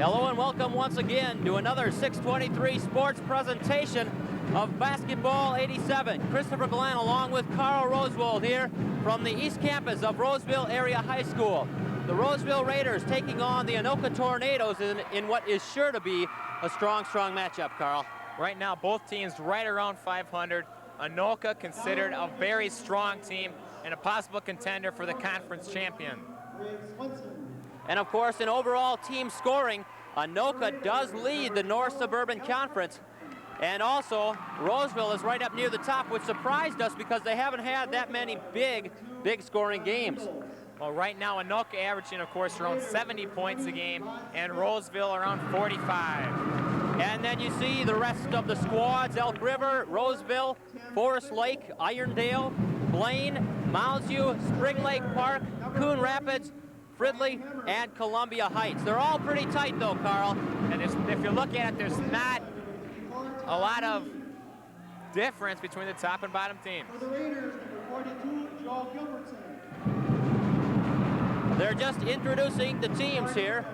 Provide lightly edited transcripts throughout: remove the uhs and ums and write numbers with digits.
Hello and welcome once again to another 623 Sports presentation of Basketball 87. Christopher Glenn along with Carl Roseville here from the East Campus of Roseville Area High School. The Roseville Raiders taking on the Anoka Tornadoes in what is sure to be a strong matchup, Carl. Right now, both teams right around 500. Anoka considered a very strong team and a possible contender for the conference champion. And of course, in overall team scoring, Anoka does lead the North Suburban Conference. And also, Roseville is right up near the top, which surprised us because they haven't had that many big scoring games. Well, right now, Anoka averaging, of course, around 70 points a game, and Roseville around 45. And then you see the rest of the squads: Elk River, Roseville, Forest Lake, Irondale, Blaine, Mounds View, Spring Lake Park, Coon Rapids, Fridley, and Columbia Heights. They're all pretty tight though, Carl. And if you look at it, there's not a lot of difference between the top and bottom teams. For the Raiders, number 42, Joe Gilbertson. They're just introducing the teams here.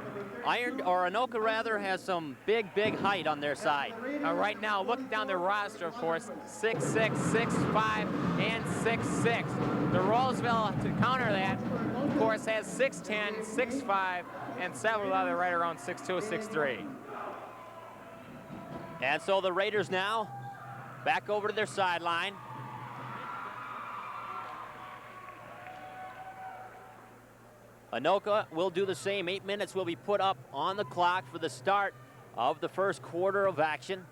Anoka rather has some big height on their side. Right now, look down the roster, of course, 6'6", 6'5", and 6'6". The Roseville, to counter that, of course, has 6'10", 6'5", and several other right around 6'2", 6'3". And so the Raiders now back over to their sideline. Anoka will do the same. 8 minutes will be put up on the clock for the start of the first quarter of action.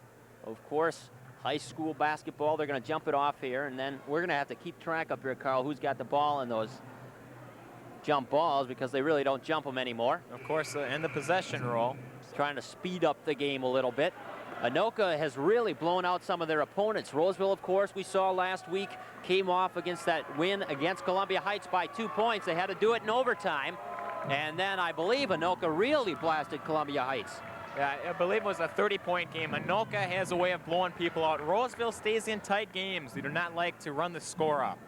Of course, high school basketball, they're going to jump it off here, and then we're going to have to keep track up here, Carl, who's got the ball in those jump balls, because they really don't jump them anymore. Of course, in the possession role. Trying to speed up the game a little bit. Anoka has really blown out some of their opponents. Roseville, of course, we saw last week, came off against that win against Columbia Heights by 2 points. They had to do it in overtime. And then I believe Anoka really blasted Columbia Heights. Yeah, I believe it was a 30-point game. Anoka has a way of blowing people out. Roseville stays in tight games. They do not like to run the score up.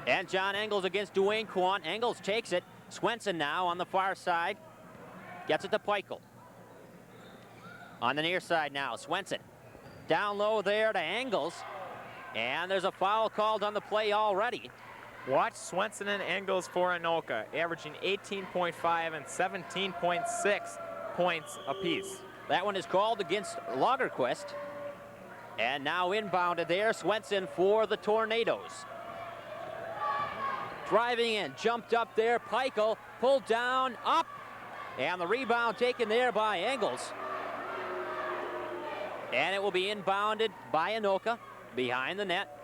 And John Engels against Dwayne Quan. Engels takes it. Swenson now on the far side. Gets it to Peichel. On the near side now, Swenson. Down low there to Engels. And there's a foul called on the play already. Watch Swenson and Engels for Anoka, averaging 18.5 and 17.6 points apiece. That one is called against Lagerquist. And now inbounded there, Swenson for the Tornadoes. Driving in, jumped up there, Peichel, pulled down, up. And the rebound taken there by Engels. And it will be inbounded by Anoka behind the net.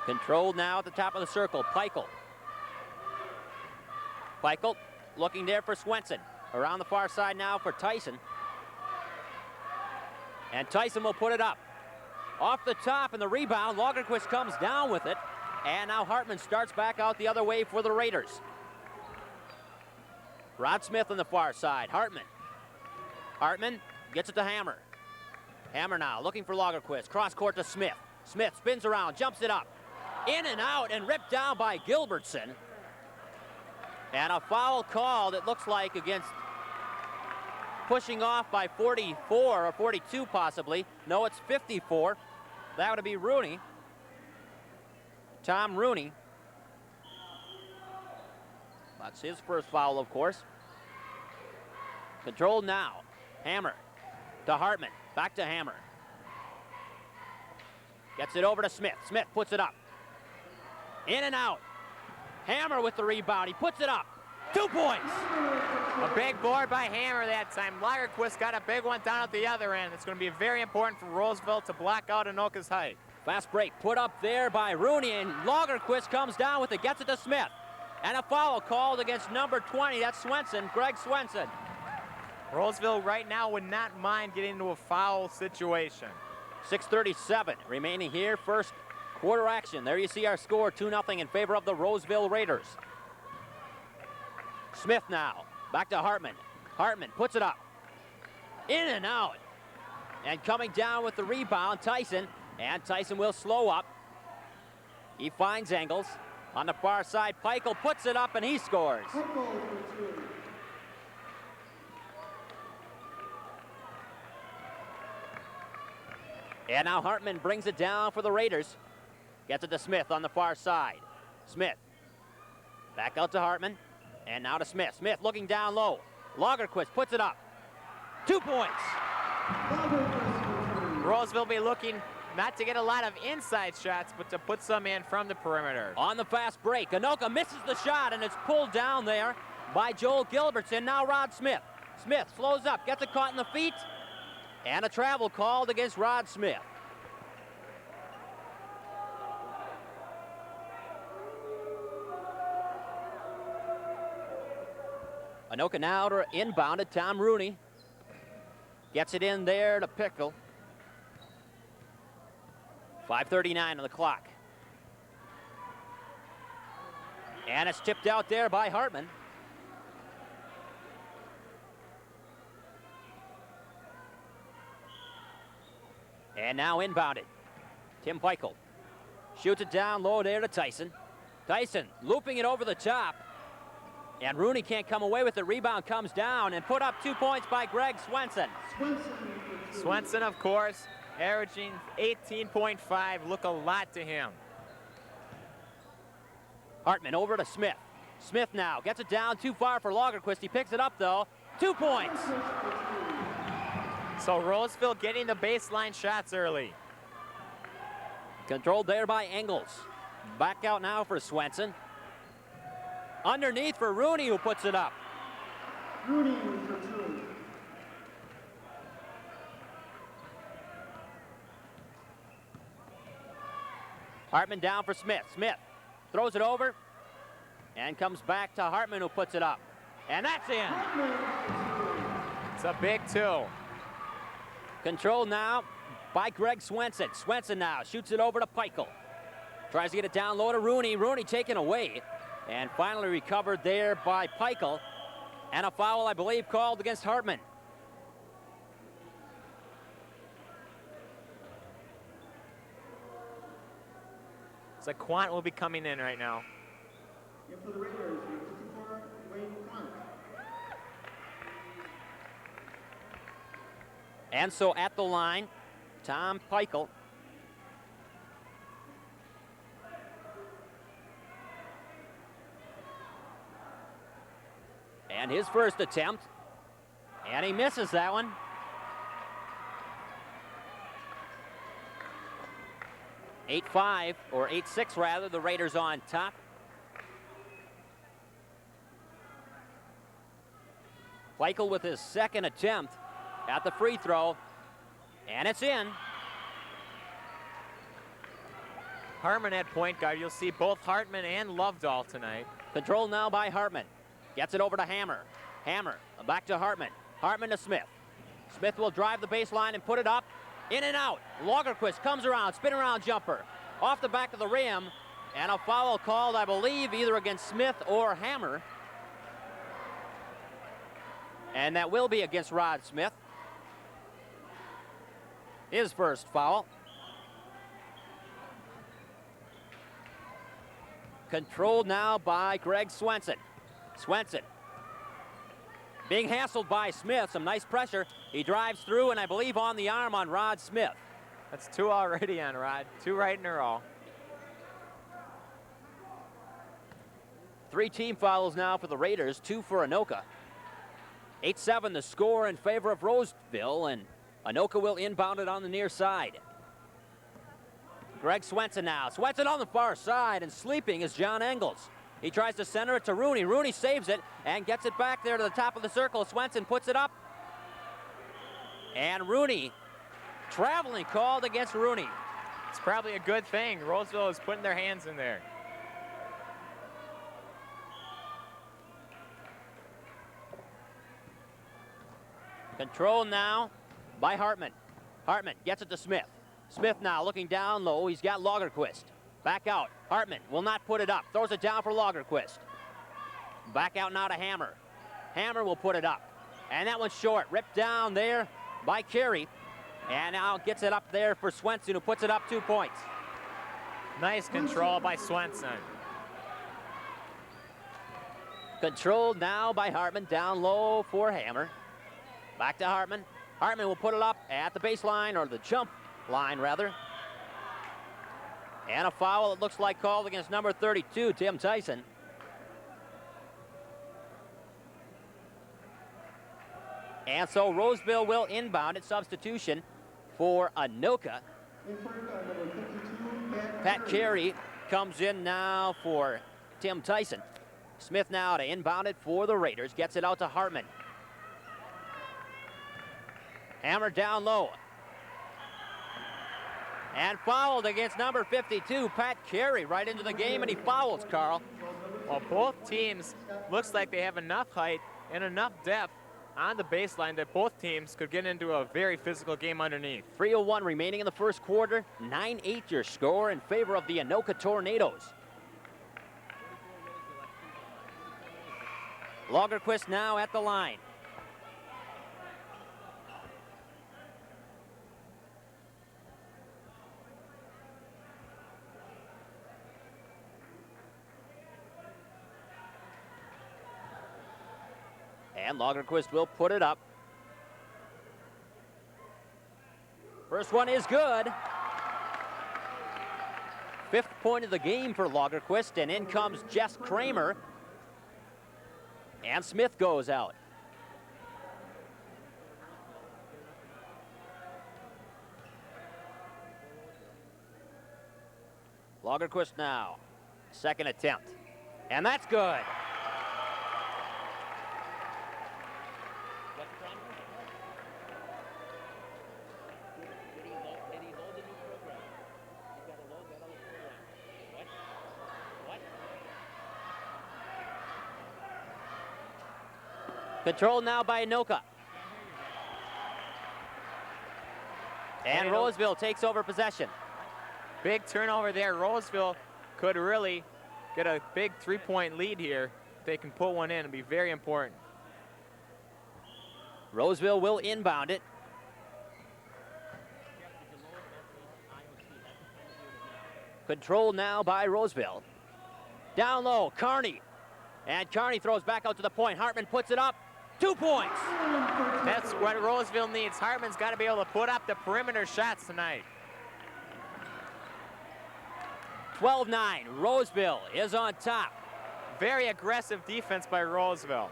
Controlled now at the top of the circle, Peichel. Peichel looking there for Swenson. Around the far side now for Tyson. And Tyson will put it up. Off the top, and the rebound, Lagerquist comes down with it. And now Hartman starts back out the other way for the Raiders. Rod Smith on the far side, Hartman. Hartman gets it to Hammer. Hammer now looking for Lagerquist. Cross court to Smith. Smith spins around, jumps it up. In and out and ripped down by Gilbertson. And a foul called, it looks like, against pushing off by 44 or 42 possibly. No, it's 54. That would be Rooney. Tom Rooney. That's his first foul, of course. Controlled now. Hammer to Hartman. Back to Hammer. Gets it over to Smith. Smith puts it up. In and out. Hammer with the rebound. He puts it up. 2 points. A big board by Hammer that time. Lagerquist got a big one down at the other end. It's going to be very important for Roseville to block out Anoka's height. Fast break put up there by Rooney, and Lagerquist comes down with it. Gets it to Smith. And a foul called against number 20. That's Swenson, Greg Swenson. Roseville right now would not mind getting into a foul situation. 6:37 remaining here. First quarter action. There you see our score, 2-0 in favor of the Roseville Raiders. Smith now, back to Hartman. Hartman puts it up. In and out. And coming down with the rebound, Tyson. And Tyson will slow up. He finds Engels. On the far side, Peichel puts it up and he scores. Peichel for 2. And now Hartman brings it down for the Raiders. Gets it to Smith on the far side. Smith. Back out to Hartman. And now to Smith. Smith looking down low. Lagerquist puts it up. 2 points. Roseville be looking not to get a lot of inside shots, but to put some in from the perimeter. On the fast break, Anoka misses the shot, and it's pulled down there by Joel Gilbertson. Now Rod Smith. Smith slows up, gets it caught in the feet, and a travel called against Rod Smith. Anoka now to inbound it. Tom Rooney gets it in there to Pickle. 5:39 on the clock. And it's tipped out there by Hartman. And now inbounded. Tim Peichel shoots it down low there to Tyson. Tyson looping it over the top. And Rooney can't come away with it. Rebound comes down and put up 2 points by Greg Swenson. Swenson, of course, averaging 18.5. Look a lot to him. Hartman over to Smith. Smith now gets it down too far for Lagerquist. He picks it up though. 2 points. So Roseville getting the baseline shots early. Controlled there by Engels. Back out now for Swenson. Underneath for Rooney, who puts it up. Rooney for 2. Hartman down for Smith. Smith throws it over and comes back to Hartman, who puts it up. And that's in. It's a big 2. Controlled now by Greg Swenson. Swenson now shoots it over to Peichel. Tries to get it down low to Rooney. Rooney taken away. And finally recovered there by Peichel. And a foul, I believe, called against Hartman. So Quant will be coming in right now. And for the Raiders, 54, Wayne Quant. And so at the line, Tom Peichel. And his first attempt. And he misses that one. 8-5, or 8-6 rather, the Raiders on top. Peichel with his second attempt at the free throw, and it's in. Hartman at point guard. You'll see both Hartman and Lovedahl tonight. Controlled now by Hartman. Gets it over to Hammer. Hammer back to Hartman. Hartman to Smith. Smith will drive the baseline and put it up. In and out. Lagerquist comes around, spin around jumper. Off the back of the rim. And a foul called, I believe, either against Smith or Hammer. And that will be against Rod Smith. His first foul. Controlled now by Greg Swenson. Swenson being hassled by Smith. Some nice pressure. He drives through, and I believe on the arm on Rod Smith. That's 2 already on Rod. 2 right in a row. 3 team fouls now for the Raiders, 2 for Anoka. 8-7 the score in favor of Roseville, and Anoka will inbound it on the near side. Greg Swenson now. Swenson on the far side, and sleeping is John Engels. He tries to center it to Rooney. Rooney saves it and gets it back there to the top of the circle. Swenson puts it up. And Rooney, traveling called against Rooney. It's probably a good thing. Roseville is putting their hands in there. Control now by Hartman. Hartman gets it to Smith. Smith now looking down low. He's got Lagerquist. Back out. Hartman will not put it up. Throws it down for Lagerquist. Back out now to Hammer. Hammer will put it up. And that one's short. Ripped down there by Carey. And now gets it up there for Swenson, who puts it up 2 points. Nice control by Swenson. Controlled now by Hartman, down low for Hammer. Back to Hartman. Hartman will put it up at the baseline, or the jump line rather. And a foul, it looks like, called against number 32, Tim Tyson. And so Roseville will inbound at substitution for Anoka. Number 52, Pat Carey comes in now for Tim Tyson. Smith now to inbound it for the Raiders. Gets it out to Hartman. Hammer down low. And fouled against number 52, Pat Carey, right into the game, and he fouls, Carl. Well, both teams looks like they have enough height and enough depth on the baseline that both teams could get into a very physical game underneath. 3:01 remaining in the first quarter. 9-8 your score in favor of the Anoka Tornadoes. Lagerquist now at the line. And Lagerquist will put it up. First one is good. 5th point of the game for Lagerquist, and in comes Jess Kramer. And Smith goes out. Lagerquist now, second attempt. And that's good. Controlled now by Anoka. And Roseville takes over possession. Big turnover there. Roseville could really get a big 3-point lead here. If they can put one in, it'd be very important. Roseville will inbound it. Controlled now by Roseville. Down low, Carney. And Carney throws back out to the point. Hartman puts it up. 2 points. That's what Roseville needs. Hartman's got to be able to put up the perimeter shots tonight. 12-9. Roseville is on top. Very aggressive defense by Roseville.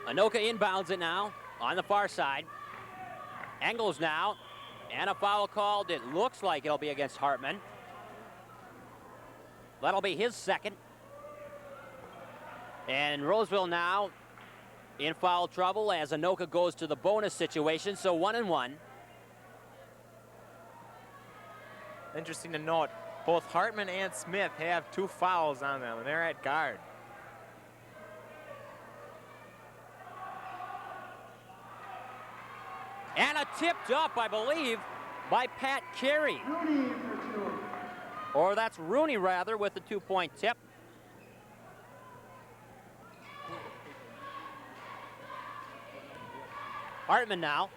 Anoka inbounds it now on the far side. Engels now. And a foul called. It looks like it'll be against Hartman. That'll be his second. And Roseville now in foul trouble as Anoka goes to the bonus situation, so 1-1. Interesting to note, both Hartman and Smith have 2 fouls on them, and they're at guard. And a tipped up, I believe, by Pat Carey. Rooney for 2. Or that's Rooney, rather, with the 2-point tip. Hartman now.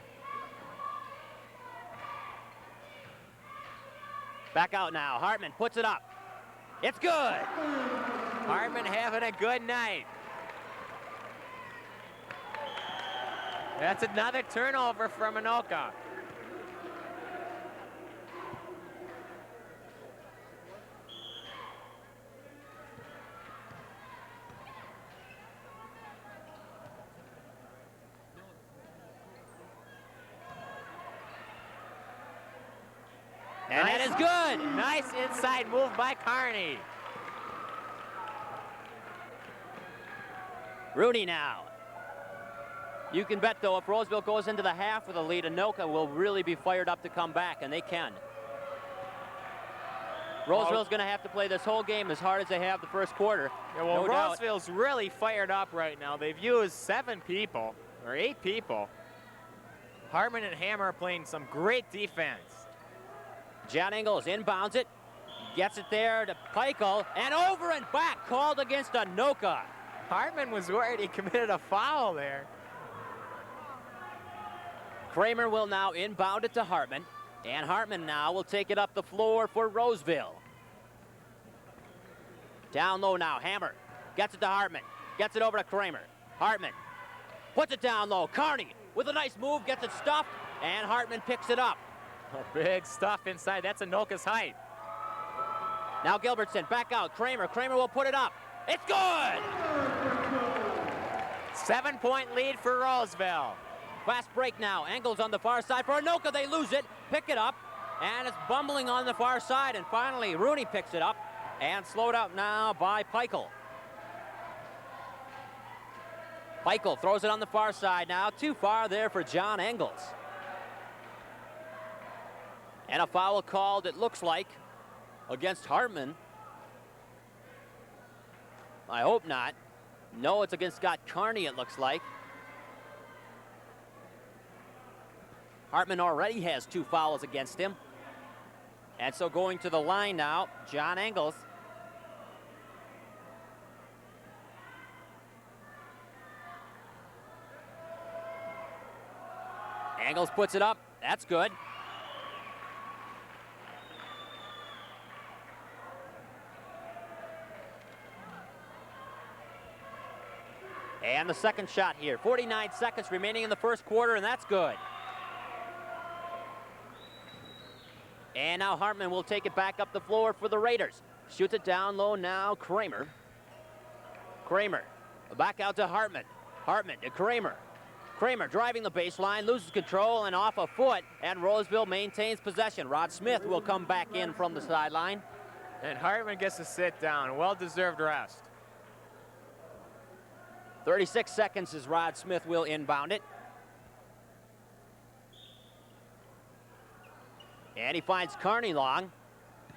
Back out now. Hartman puts it up. It's good. Hartman having a good night. That's another turnover from Anoka. And that is good. Nice inside move by Carney. Rooney now. You can bet, though, if Roseville goes into the half with a lead, Anoka will really be fired up to come back, and they can. Roseville's going to have to play this whole game as hard as they have the first quarter. Yeah, well, no doubt. Roseville's really fired up right now. They've used 7 people, or 8 people. Hartman and Hammer are playing some great defense. John Engels inbounds it, gets it there to Peichel, and over and back, called against Anoka. Hartman was worried he committed a foul there. Kramer will now inbound it to Hartman. And Hartman now will take it up the floor for Roseville. Down low now, Hammer gets it to Hartman. Gets it over to Kramer. Hartman puts it down low. Carney with a nice move, gets it stuffed, and Hartman picks it up. A big stuff inside. That's Anoka's height. Now Gilbertson back out. Kramer will put it up. It's good! 7-point lead for Roseville. Fast break now. Engels on the far side for Anoka. They lose it. Pick it up. And it's bumbling on the far side. And finally, Rooney picks it up. And slowed up now by Peichel. Peichel throws it on the far side now. Too far there for John Engels. And a foul called, it looks like, against Hartman. I hope not. No, it's against Scott Carney, it looks like. Hartman already has 2 fouls against him. And so going to the line now, John Engels. Engels puts it up. That's good. And the second shot here. 49 seconds remaining in the first quarter, and that's good. And now Hartman will take it back up the floor for the Raiders. Shoots it down low now, Kramer. Kramer back out to Hartman. Hartman to Kramer. Kramer driving the baseline, loses control and off a foot, and Roseville maintains possession. Rod Smith will come back in from the sideline. And Hartman gets to sit down. Well-deserved rest. 36 seconds as Rod Smith will inbound it. And he finds Carney long.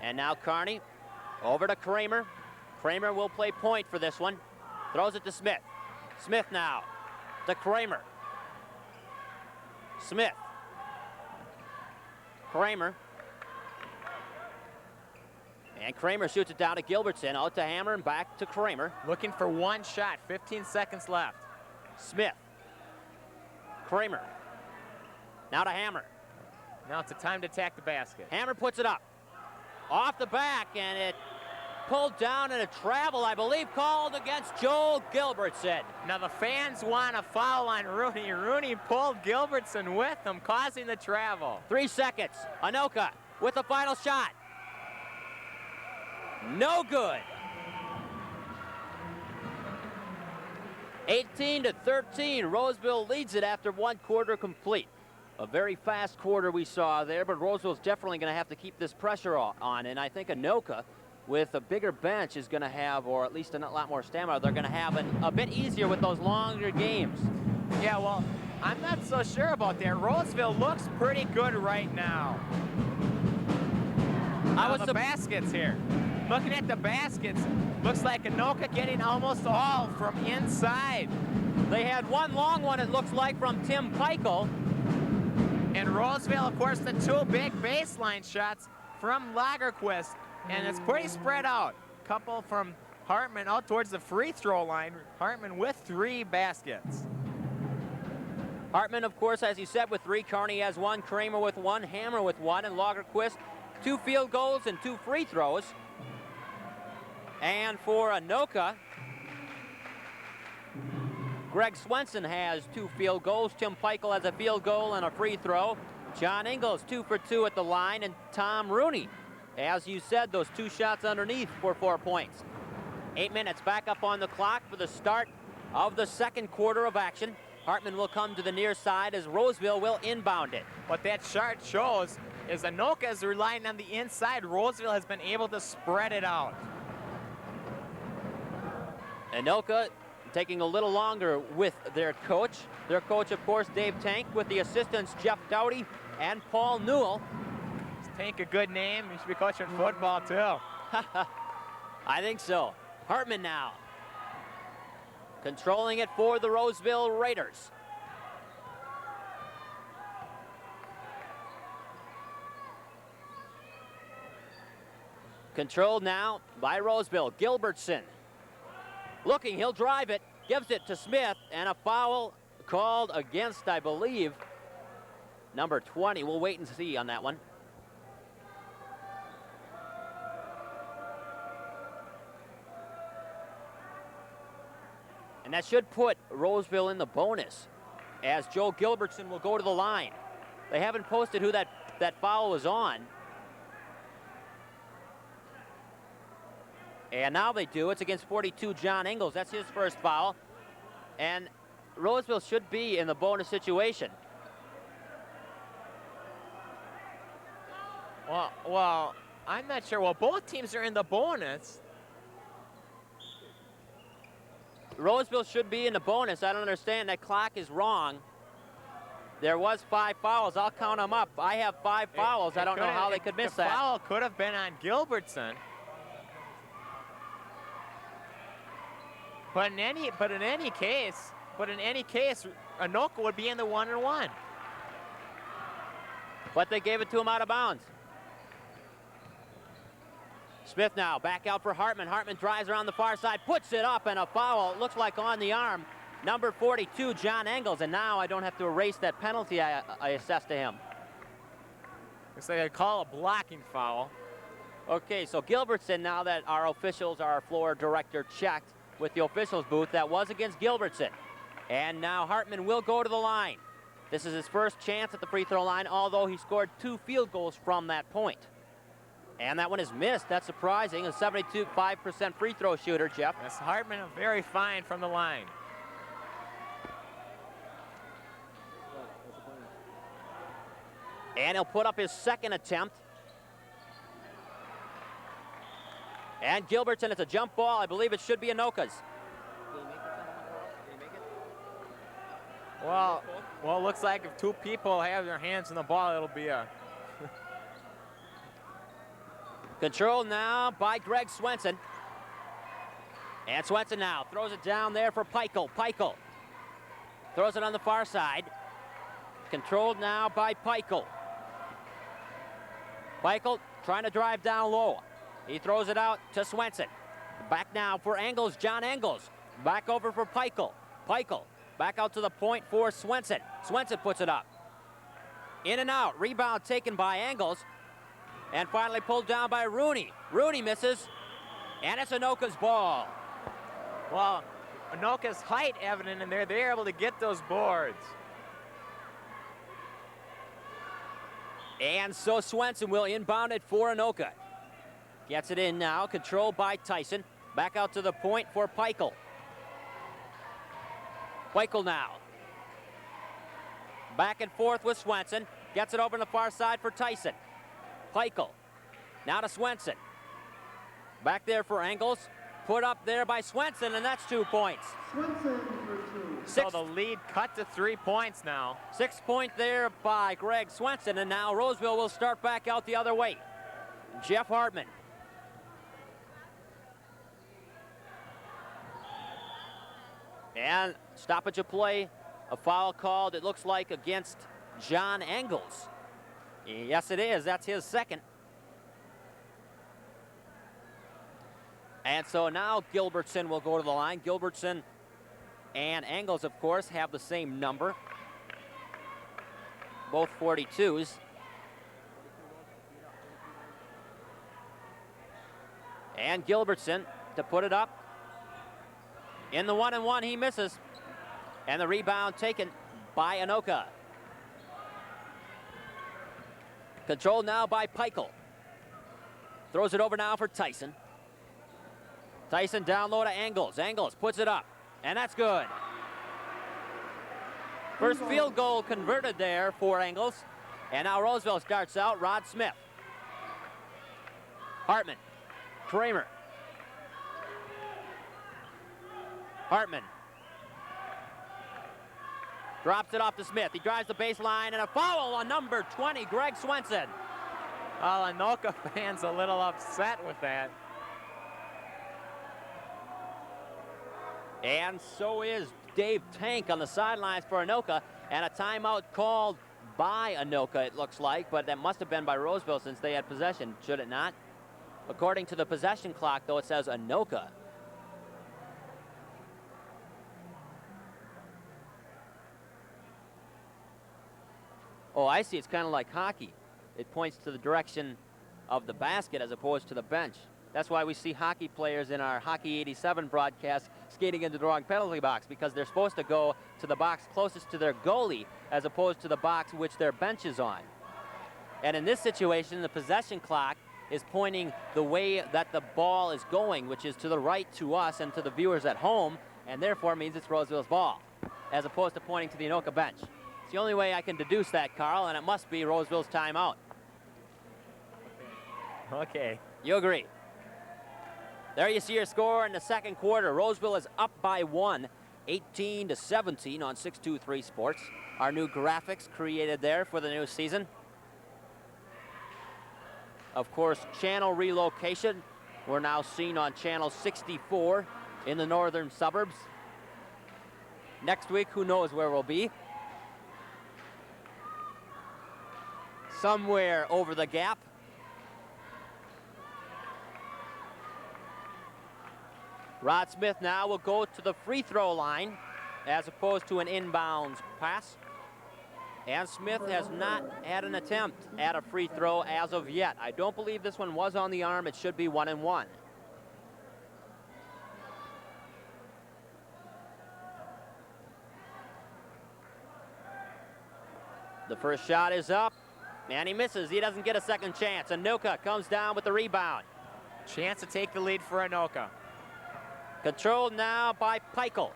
And now Carney over to Kramer. Kramer will play point for this one. Throws it to Smith. Smith now to Kramer. Smith. Kramer. And Kramer shoots it down to Gilbertson. Out to Hammer and back to Kramer. Looking for one shot. 15 seconds left. Smith. Kramer. Now to Hammer. Now it's a time to attack the basket. Hammer puts it up. Off the back, and it pulled down in a travel, I believe, called against Joel Gilbertson. Now the fans want a foul on Rooney. Rooney pulled Gilbertson with him, causing the travel. 3 seconds. Anoka with the final shot. No good. 18-13. Roseville leads it after 1 quarter complete. A very fast quarter we saw there, but Roseville's definitely going to have to keep this pressure on. And I think Anoka, with a bigger bench, is going to have, or at least a lot more stamina, they're going to have a bit easier with those longer games. Yeah, well, I'm not so sure about that. Roseville looks pretty good right now. The baskets here. Looking at the baskets, looks like Anoka getting almost all from inside. They had one long one, it looks like, from Tim Peichel. And Roseville, of course, the 2 big baseline shots from Lagerquist. And it's pretty spread out. Couple from Hartman out towards the free throw line. Hartman with 3 baskets. Hartman, of course, as you said, with 3. Carney has 1. Kramer with 1. Hammer with 1. And Lagerquist, 2 field goals and 2 free throws. And for Anoka, Greg Swenson has 2 field goals. Tim Peichel has a field goal and a free throw. John Engels 2 for 2 at the line. And Tom Rooney, as you said, those 2 shots underneath for 4 points. 8 minutes back up on the clock for the start of the second quarter of action. Hartman will come to the near side as Roseville will inbound it. What that chart shows is Anoka is relying on the inside. Roseville has been able to spread it out. Anoka taking a little longer with their coach. Their coach, of course, Dave Tank, with the assistants Jeff Dowdy and Paul Newell. Is Tank a good name? He should be coaching football, too. I think so. Hartman now, controlling it for the Roseville Raiders. Controlled now by Roseville. Gilbertson looking, he'll drive it, gives it to Smith, and a foul called against, I believe, number 20. We'll wait and see on that one. And that should put Roseville in the bonus, as Joe Gilbertson will go to the line. They haven't posted who that foul was on. And now they do. It's against 42, John Engels. That's his first foul. And Roseville should be in the bonus situation. Well, I'm not sure. Well, both teams are in the bonus. Roseville should be in the bonus. I don't understand. That clock is wrong. There was 5 fouls. I'll count them up. I have 5 fouls. I don't know how they could miss that. The foul could have been on Gilbertson. But in any case, Anoka would be in the 1-and-1. But they gave it to him out of bounds. Smith now back out for Hartman. Hartman drives around the far side, puts it up, and a foul. It looks like on the arm. Number 42, John Engels. And now I don't have to erase that penalty I assessed to him. Looks like they call a blocking foul. Okay, so Gilbertson, now that our officials, our floor director checked with the officials booth, that was against Gilbertson. And now Hartman will go to the line. This is his first chance at the free throw line, although he scored 2 field goals from that point. And that one is missed. That's surprising. A 72.5% free throw shooter, Jeff. Yes, Hartman very fine from the line. And he'll put up his second attempt. And Gilbertson, it's a jump ball. I believe it should be Anoka's. Well, it looks like if 2 people have their hands on the ball, it'll be a... Controlled now by Greg Swenson. And Swenson now throws it down there for Peichel. Peichel throws it on the far side. Controlled now by Peichel. Peichel trying to drive down low. He throws it out to Swenson. Back now for Engels, John Engels. Back over for Peichel. Peichel back out to the point for Swenson. Swenson puts it up. In and out. Rebound taken by Engels. And finally pulled down by Rooney. Rooney misses. And it's Anoka's ball. Well, Anoka's height evident in there. They're able to get those boards. And so Swenson will inbound it for Anoka. Gets it in now, controlled by Tyson. Back out to the point for Peichel. Peichel now. Back and forth with Swenson. Gets it over on the far side for Tyson. Peichel. Now to Swenson. Back there for Engels. Put up there by Swenson, and that's 2 points. Swenson for 2. So the lead cut to 3 points now. 6 point there by Greg Swenson, and now Roseville will start back out the other way. Jeff Hartman. And stoppage of play, a foul called, it looks like, against John Engels. Yes, it is. That's his second. And so now Gilbertson will go to the line. Gilbertson and Engels, of course, have the same number. Both 42s. And Gilbertson to put it up. In the 1-and-1, he misses. And the rebound taken by Anoka. Controlled now by Peichel. Throws it over now for Tyson. Tyson down low to Engels. Engels puts it up, and that's good. First field goal converted there for Engels. And now Roseville starts out. Rod Smith. Hartman. Kramer. Hartman. Drops it off to Smith. He drives the baseline, and a foul on number 20, Greg Swenson. Well, Anoka fans a little upset with that. And so is Dave Tank on the sidelines for Anoka, and a timeout called by Anoka, it looks like, but that must have been by Roseville since they had possession, should it not? According to the possession clock, though, it says Anoka. Oh, I see. It's kind of like hockey. It points to the direction of the basket as opposed to the bench. That's why we see hockey players in our Hockey 87 broadcast skating into the wrong penalty box, because they're supposed to go to the box closest to their goalie as opposed to the box which their bench is on. And in this situation, the possession clock is pointing the way that the ball is going, which is to the right to us and to the viewers at home, and therefore means it's Roseville's ball, as opposed to pointing to the Anoka bench. It's the only way I can deduce that, Carl, and it must be Roseville's timeout. Okay. You agree? There you see your score in the second quarter. Roseville is up by 1, 18-17 on 623 Sports. Our new graphics created there for the new season. Of course, channel relocation. We're now seen on channel 64 in the northern suburbs. Next week, who knows where we'll be. Somewhere over the gap. Rod Smith now will go to the free throw line as opposed to an inbounds pass. And Smith has not had an attempt at a free throw as of yet. I don't believe this one was on the arm. It should be 1-1. The first shot is up, and he misses. He doesn't get a second chance. Anoka comes down with the rebound. Chance to take the lead for Anoka. Controlled now by Peichel.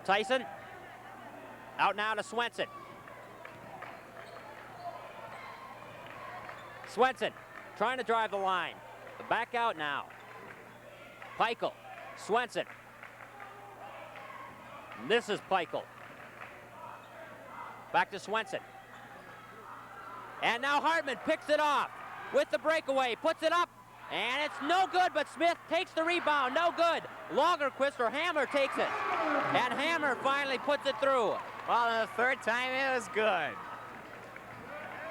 Tyson. Out now to Swenson. Swenson trying to drive the line. Back out now. Peichel. Swenson. This is Peichel. Back to Swenson. And now Hartman picks it off with the breakaway. Puts it up. And it's no good, but Smith takes the rebound. No good. Lagerquist or Hammer takes it. And Hammer finally puts it through. Well, the third time it was good.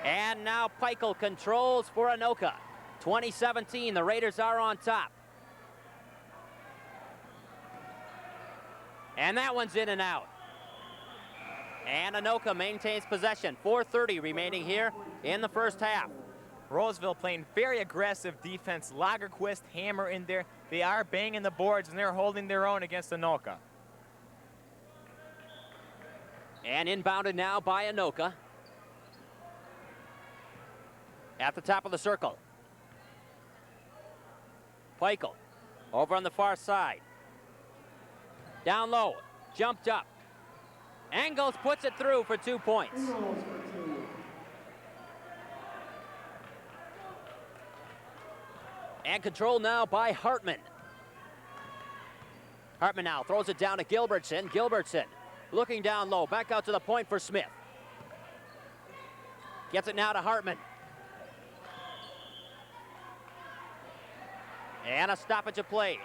And now Peichel controls for Anoka. 2017, the Raiders are on top. And that one's in and out. And Anoka maintains possession. 4:30 remaining here in the first half. Roseville playing very aggressive defense. Lagerquist, Hammer in there. They are banging the boards, and they're holding their own against Anoka. And inbounded now by Anoka. At the top of the circle. Peichel over on the far side. Down low, jumped up. Engels puts it through for 2 points. And controlled now by Hartman. Hartman now throws it down to Gilbertson. Gilbertson looking down low, back out to the point for Smith. Gets it now to Hartman. And a stoppage of play.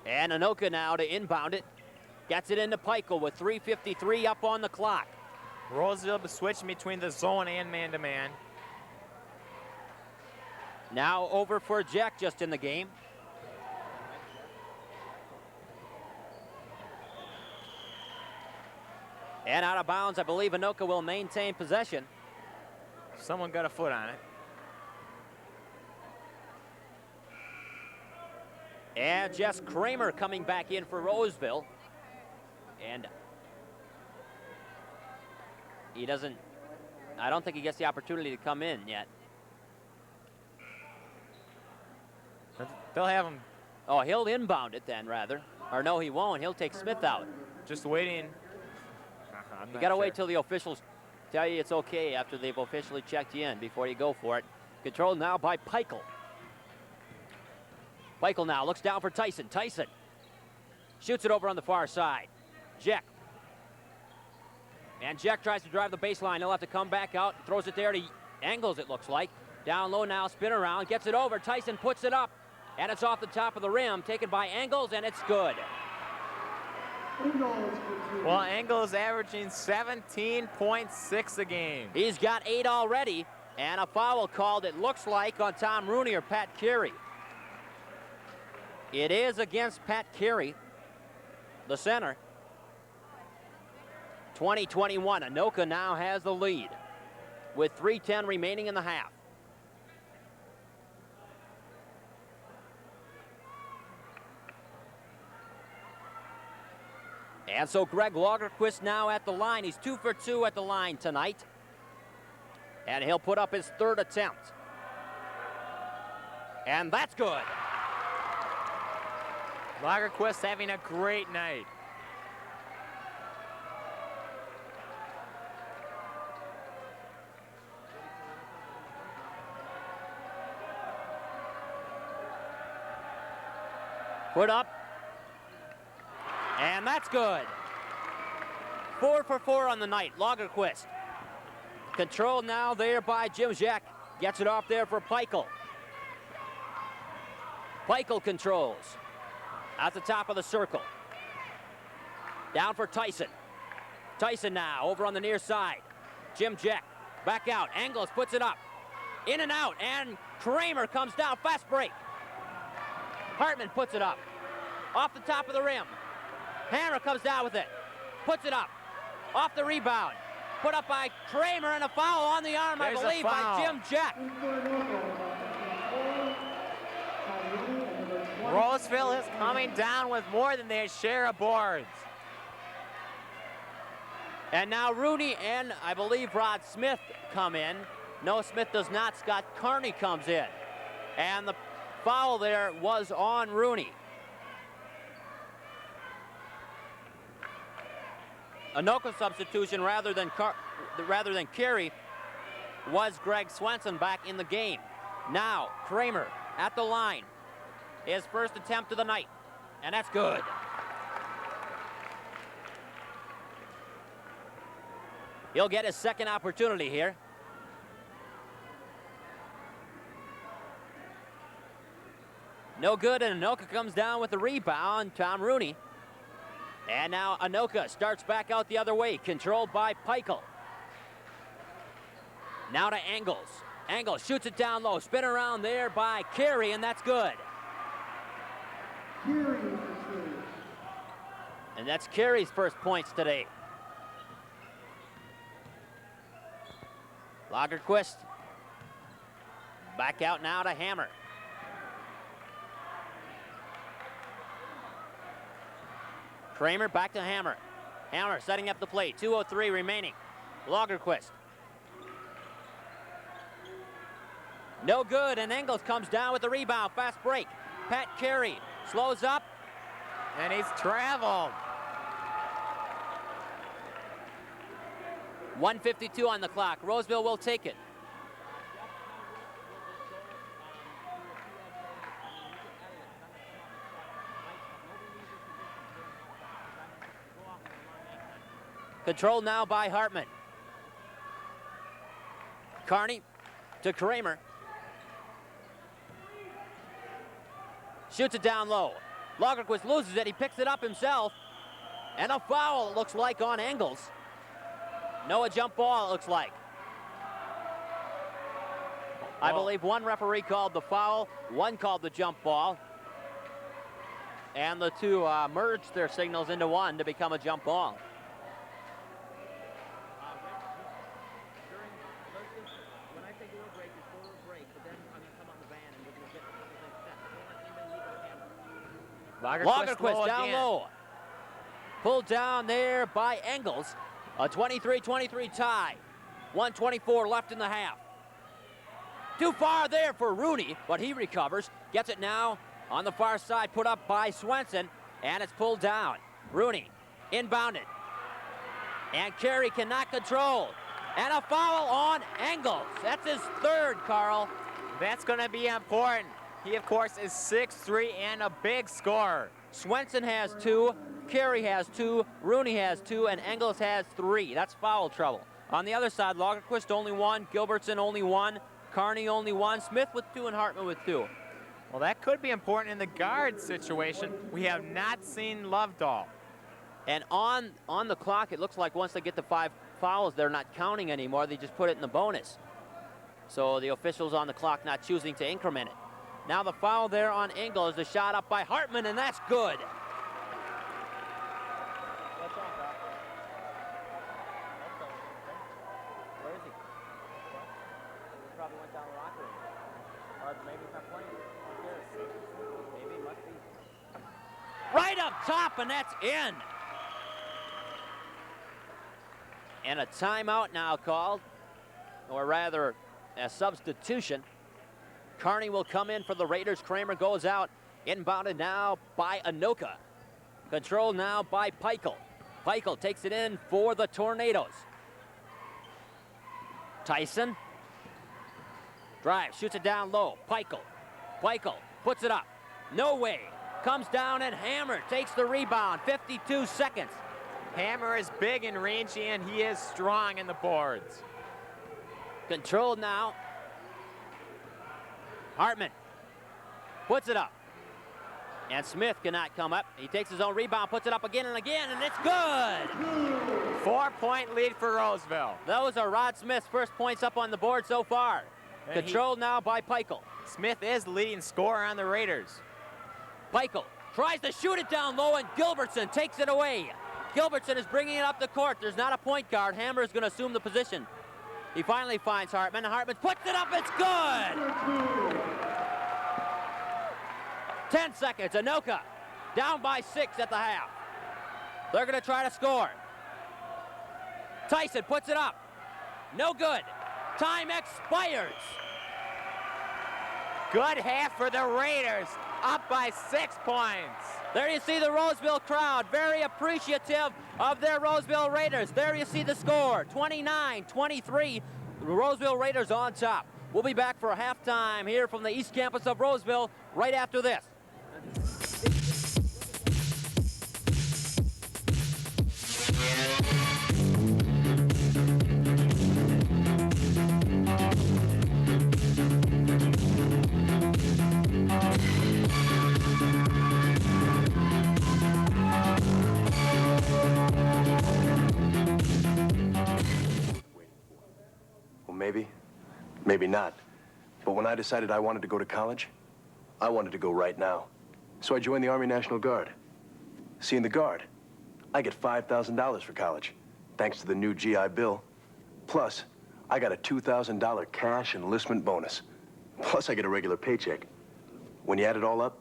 And Anoka now to inbound it. Gets it into Peichel with 3:53 up on the clock. Roseville switching between the zone and man-to-man. Now over for Jack just in the game. And out of bounds, I believe Anoka will maintain possession. Someone got a foot on it. And Jess Kramer coming back in for Roseville. And he doesn't, I don't think he gets the opportunity to come in yet. They'll have him. Oh, he'll inbound it then, rather. Or no, he won't. He'll take Smith out. Just waiting. You got to wait till the officials tell you it's okay after they've officially checked you in before you go for it. Controlled now by Peichel. Peichel now looks down for Tyson. Tyson shoots it over on the far side. Jack. And Jack tries to drive the baseline. He'll have to come back out. Throws it there to Engels, it looks like. Down low now, spin around. Gets it over. Tyson puts it up. And it's off the top of the rim. Taken by Engels, and it's good. Well, Engels averaging 17.6 a game. He's got 8 already. And a foul called, it looks like, on Tom Rooney or Pat Carey. It is against Pat Carey, the center. 20-21. Anoka now has the lead with 3:10 remaining in the half. And so Greg Lagerquist now at the line. He's 2 for 2 at the line tonight. And he'll put up his third attempt. And that's good. Lagerquist having a great night. Put up. And that's good. 4 for 4 on the night. Lagerquist. Controlled now there by Jim Jack. Gets it off there for Peichel. Peichel controls. At the top of the circle. Down for Tyson. Tyson now over on the near side. Jim Jack back out. Angles puts it up. In and out. And Kramer comes down. Fast break. Hartman puts it up. Off the top of the rim. Hammer comes down with it. Puts it up. Off the rebound. Put up by Kramer and a foul on the arm, There's I believe, by Jim Jack. Roseville is coming down with more than their share of boards. And now Rooney and I believe Rod Smith come in. No, Smith does not. Scott Carney comes in. And the foul there was on Rooney. Anoka substitution rather than Carey was Greg Swenson back in the game. Now Kramer at the line. His first attempt of the night, and that's good. He'll get his second opportunity here. No good, and Anoka comes down with the rebound. Tom Rooney. And now Anoka starts back out the other way, controlled by Peichel. Now to Angles. Angles shoots it down low, spin around there by Carey, and that's good. And that's Carey's first points today. Lagerquist back out now to Hammer. Kramer back to Hammer. Hammer setting up the play. 2:03 remaining. Lagerquist. No good, and Engels comes down with the rebound. Fast break. Pat Carey slows up. And he's traveled. 1:52 on the clock. Roseville will take it. Controlled now by Hartman. Carney to Kramer. Shoots it down low. Lagerquist loses it. He picks it up himself. And a foul, it looks like, on Engels. No, a jump ball, it looks like. I believe one referee called the foul, one called the jump ball. And the two merged their signals into one to become a jump ball. Lagerquist down low. Pulled down there by Engels. A 23-23 tie. 1:24 left in the half. Too far there for Rooney, but he recovers. Gets it now on the far side, put up by Swenson, and it's pulled down. Rooney inbounded. And Carey cannot control. And a foul on Engels. That's his third, Carl. That's going to be important. He, of course, is 6'3" and a big scorer. Swenson has 2, Carey has 2, Rooney has 2, and Engels has 3. That's foul trouble. On the other side, Lagerquist only 1, Gilbertson only 1, Carney only 1, Smith with 2, and Hartman with 2. Well, that could be important in the guard situation. We have not seen Lovedahl. And on the clock, it looks like once they get to 5 fouls, they're not counting anymore. They just put it in the bonus. So the officials on the clock not choosing to increment it. Now the foul there on Engel is the shot up by Hartman, and that's good. Where is he? He probably went down the locker room. Or maybe he's not playing. Maybe it must be. Right up top, and that's in. And a timeout now called, or rather a substitution. Carney will come in for the Raiders. Kramer goes out. Inbounded now by Anoka. Controlled now by Peichel. Peichel takes it in for the Tornadoes. Tyson. Drives, shoots it down low. Peichel. Peichel puts it up. No way. Comes down and Hammer takes the rebound. 52 seconds. Hammer is big and rangy, and he is strong in the boards. Controlled now. Hartman puts it up. And Smith cannot come up. He takes his own rebound, puts it up again and again, and it's good! 4-point lead for Roseville. Those are Rod Smith's first points up on the board so far. And Controlled now by Peichel. Smith is the leading scorer on the Raiders. Peichel tries to shoot it down low, and Gilbertson takes it away. Gilbertson is bringing it up the court. There's not a point guard. Hammer is going to assume the position. He finally finds Hartman. Hartman puts it up. It's good! 10 seconds. Anoka down by 6 at the half. They're going to try to score. Tyson puts it up. No good. Time expires. Good half for the Raiders, up by 6 points. There you see the Roseville crowd, very appreciative of their Roseville Raiders. There you see the score, 29-23, the Roseville Raiders on top. We'll be back for halftime here from the East Campus of Roseville right after this. Maybe not. But when I decided I wanted to go to college, I wanted to go right now. So I joined the Army National Guard. See, in the Guard, I get $5,000 for college, thanks to the new GI Bill. Plus, I got a $2,000 cash enlistment bonus. Plus, I get a regular paycheck. When you add it all up,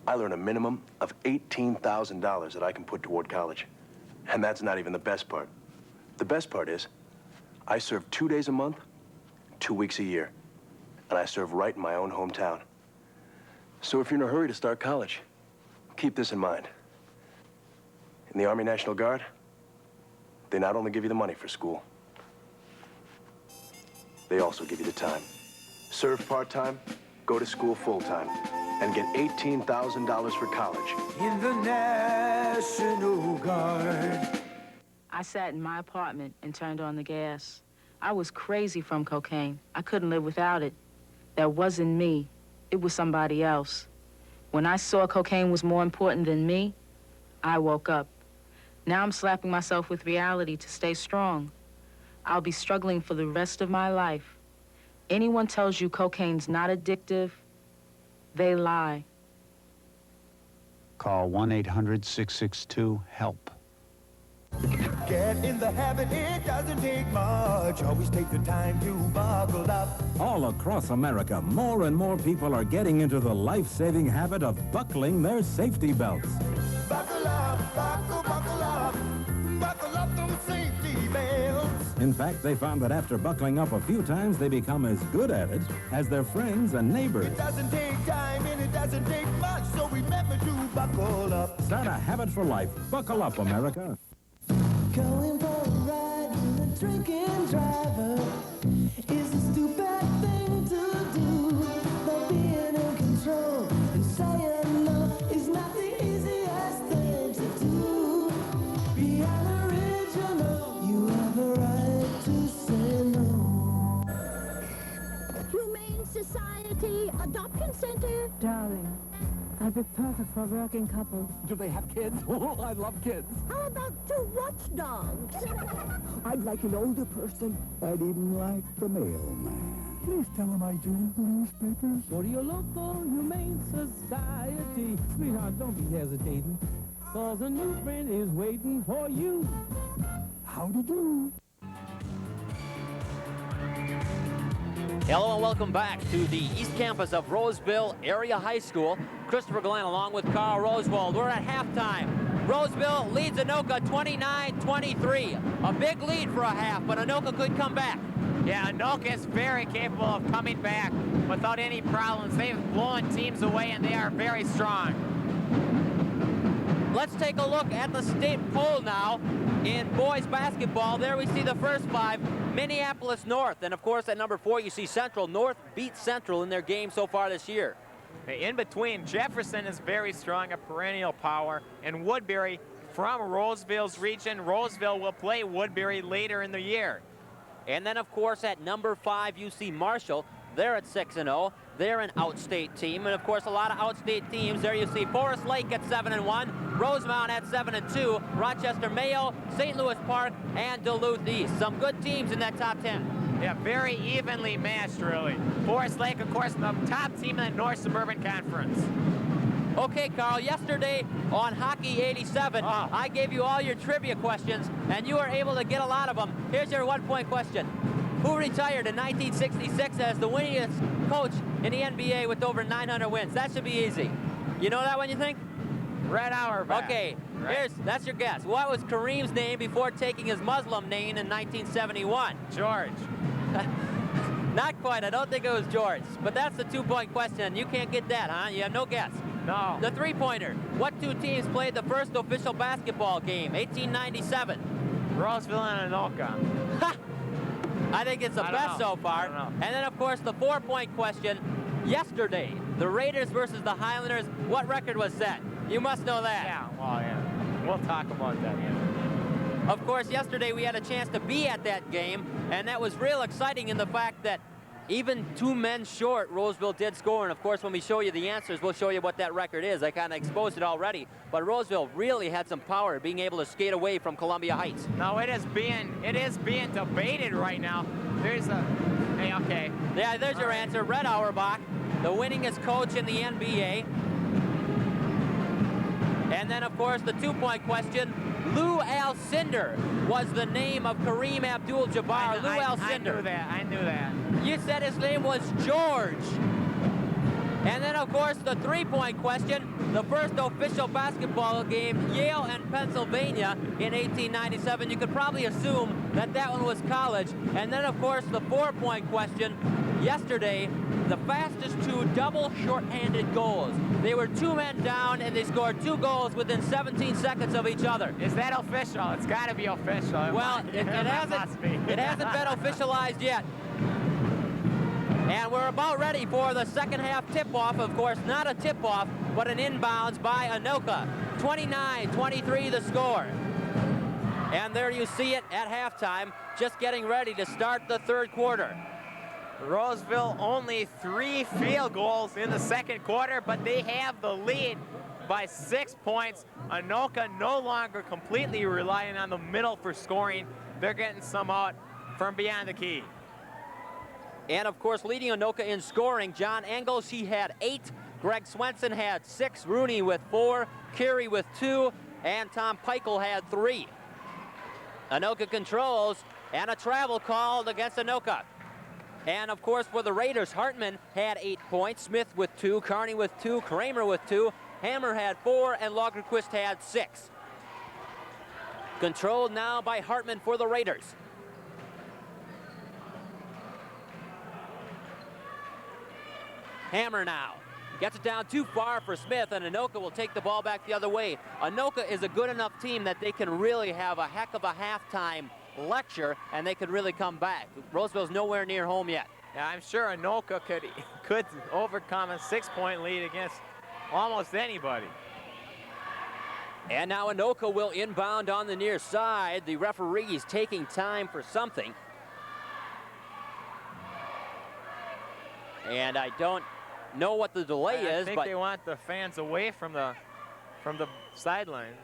I learn a minimum of $18,000 that I can put toward college. And that's not even the best part. The best part is, I serve 2 days a month, 2 weeks a year. And I serve right in my own hometown. So if you're in a hurry to start college, keep this in mind. In the Army National Guard, they not only give you the money for school, they also give you the time. Serve part-time, go to school full-time, and get $18,000 for college. In the National Guard. I sat in my apartment and turned on the gas. I was crazy from cocaine. I couldn't live without it. That wasn't me. It was somebody else. When I saw cocaine was more important than me, I woke up. Now I'm slapping myself with reality to stay strong. I'll be struggling for the rest of my life. Anyone tells you cocaine's not addictive, they lie. Call 1-800-662-HELP. Get in the habit, it doesn't take much. Always take the time to buckle up. All across America, more and more people are getting into the life-saving habit of buckling their safety belts. Buckle up, buckle up. Buckle up those safety belts. In fact, they found that after buckling up a few times, they become as good at it as their friends and neighbors. It doesn't take time and it doesn't take much, so remember to buckle up. Start a habit for life. Buckle up, America. Going for a ride with a drinking driver is a stupid thing to do. But being in control and saying no is not the easiest thing to do. Be unoriginal, you have a right to say no. Humane Society Adoption Center. Darling, I'd be perfect for a working couple. Do they have kids? Oh, I love kids. How about 2 watchdogs? I'd like an older person. I'd even like the mailman. Please tell him I do the newspapers. Go to your local humane society. Sweetheart, don't be hesitating, 'cause a new friend is waiting for you. Howdy do. Hello and welcome back to the East Campus of Roseville Area High School. Christopher Glenn along with Carl Rosewald. We're at halftime. Roseville leads Anoka 29-23. A big lead for a half, but Anoka could come back. Yeah, Anoka is very capable of coming back without any problems. They've blown teams away, and they are very strong. Let's take a look at the state poll now in boys basketball. There we see the first five, Minneapolis North. And of course at number 4 you see Central. North beat Central in their game so far this year. In between, Jefferson is very strong, a perennial power, and Woodbury from Roseville's region. Roseville will play Woodbury later in the year. And then of course at number 5 you see Marshall. They're at 6-0. They're an outstate team, and of course a lot of outstate teams. There you see Forest Lake at 7-1, Rosemount at 7-2, Rochester Mayo, St. Louis Park, and Duluth East. Some good teams in that top 10. Yeah, very evenly matched, really. Forest Lake, of course, the top team in the North Suburban Conference. Okay, Carl, yesterday on Hockey 87, I gave you all your trivia questions, and you were able to get a lot of them. Here's your one-point question. Who retired in 1966 as the winningest coach in the NBA with over 900 wins? That should be easy. You know that one, you think? Red Auerbach. Okay, right. That's your guess. What was Kareem's name before taking his Muslim name in 1971? George. Not quite. I don't think it was George. But that's the 2-point question. You can't get that, huh? You have no guess. No. The 3-pointer. What 2 teams played the first official basketball game? 1897. Roseville and Anoka. I think it's the best so far. And then, of course, the 4-point question. Yesterday, the Raiders versus the Highlanders. What record was set? You must know that. Yeah, well, yeah. We'll talk about that, yeah. Of course, yesterday we had a chance to be at that game, and that was real exciting in the fact that even 2 men short, Roseville did score. And of course, when we show you the answers, we'll show you what that record is. I kind of exposed it already. But Roseville really had some power being able to skate away from Columbia Heights. No, it is being debated right now. There's a, hey, okay. Yeah, there's your answer. Red Auerbach, the winningest coach in the NBA. And then, of course, the 2-point question. Lou Alcindor was the name of Kareem Abdul-Jabbar. Lou Alcindor. I knew that. You said his name was George. And then, of course, the 3-point question. The first official basketball game, Yale and Pennsylvania in 1897. You could probably assume that that one was college. And then, of course, the 4-point question. Yesterday, the fastest 2 double shorthanded goals. They were 2 men down, and they scored 2 goals within 17 seconds of each other. Is that official? It's got to be official. Well, it hasn't been officialized yet. And we're about ready for the second half tip-off. Of course, not a tip-off, but an inbounds by Anoka. 29-23 the score. And there you see it at halftime, just getting ready to start the 3rd quarter. Roseville only 3 field goals in the 2nd quarter, but they have the lead by 6 points. Anoka no longer completely relying on the middle for scoring. They're getting some out from beyond the key. And of course, leading Anoka in scoring, John Engels, he had 8. Greg Swenson had 6. Rooney with 4. Carey with 2. And Tom Peichel had 3. Anoka controls, and a travel called against Anoka. And of course, for the Raiders, Hartman had 8 points, Smith with 2, Carney with 2, Kramer with 2, Hammer had 4, and Lagerquist had 6. Controlled now by Hartman for the Raiders. Hammer now gets it down too far for Smith, and Anoka will take the ball back the other way. Anoka is a good enough team that they can really have a heck of a halftime lecture, and they could really come back. Roseville's nowhere near home yet. Yeah, I'm sure Anoka could overcome a 6-point lead against almost anybody. And now Anoka will inbound on the near side. The referee is taking time for something. And I don't know what the delay is, I think but they want the fans away from the sideline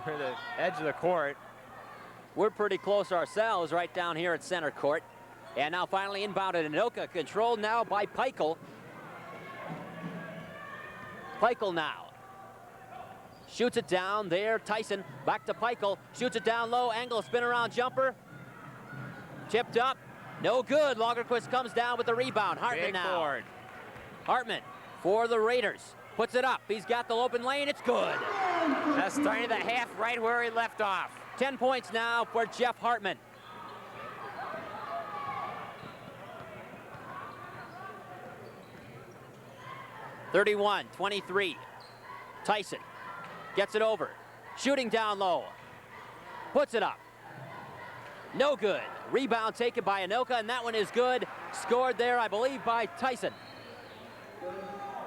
or the edge of the court. We're pretty close ourselves right down here at center court. And now finally inbounded. Anoka controlled now by Peichel. Peichel now. Shoots it down there. Tyson back to Peichel. Shoots it down low. Angle spin around jumper. Tipped up. No good. Lagerquist comes down with the rebound. Hartman Big now. board. Hartman for the Raiders. Puts it up. He's got the open lane. It's good. That's starting the half right where he left off. 10 points now for Jeff Hartman. (31-23). Tyson gets it over. Shooting down low. Puts it up. No good. Rebound taken by Anoka, and that one is good. Scored there, I believe, by Tyson.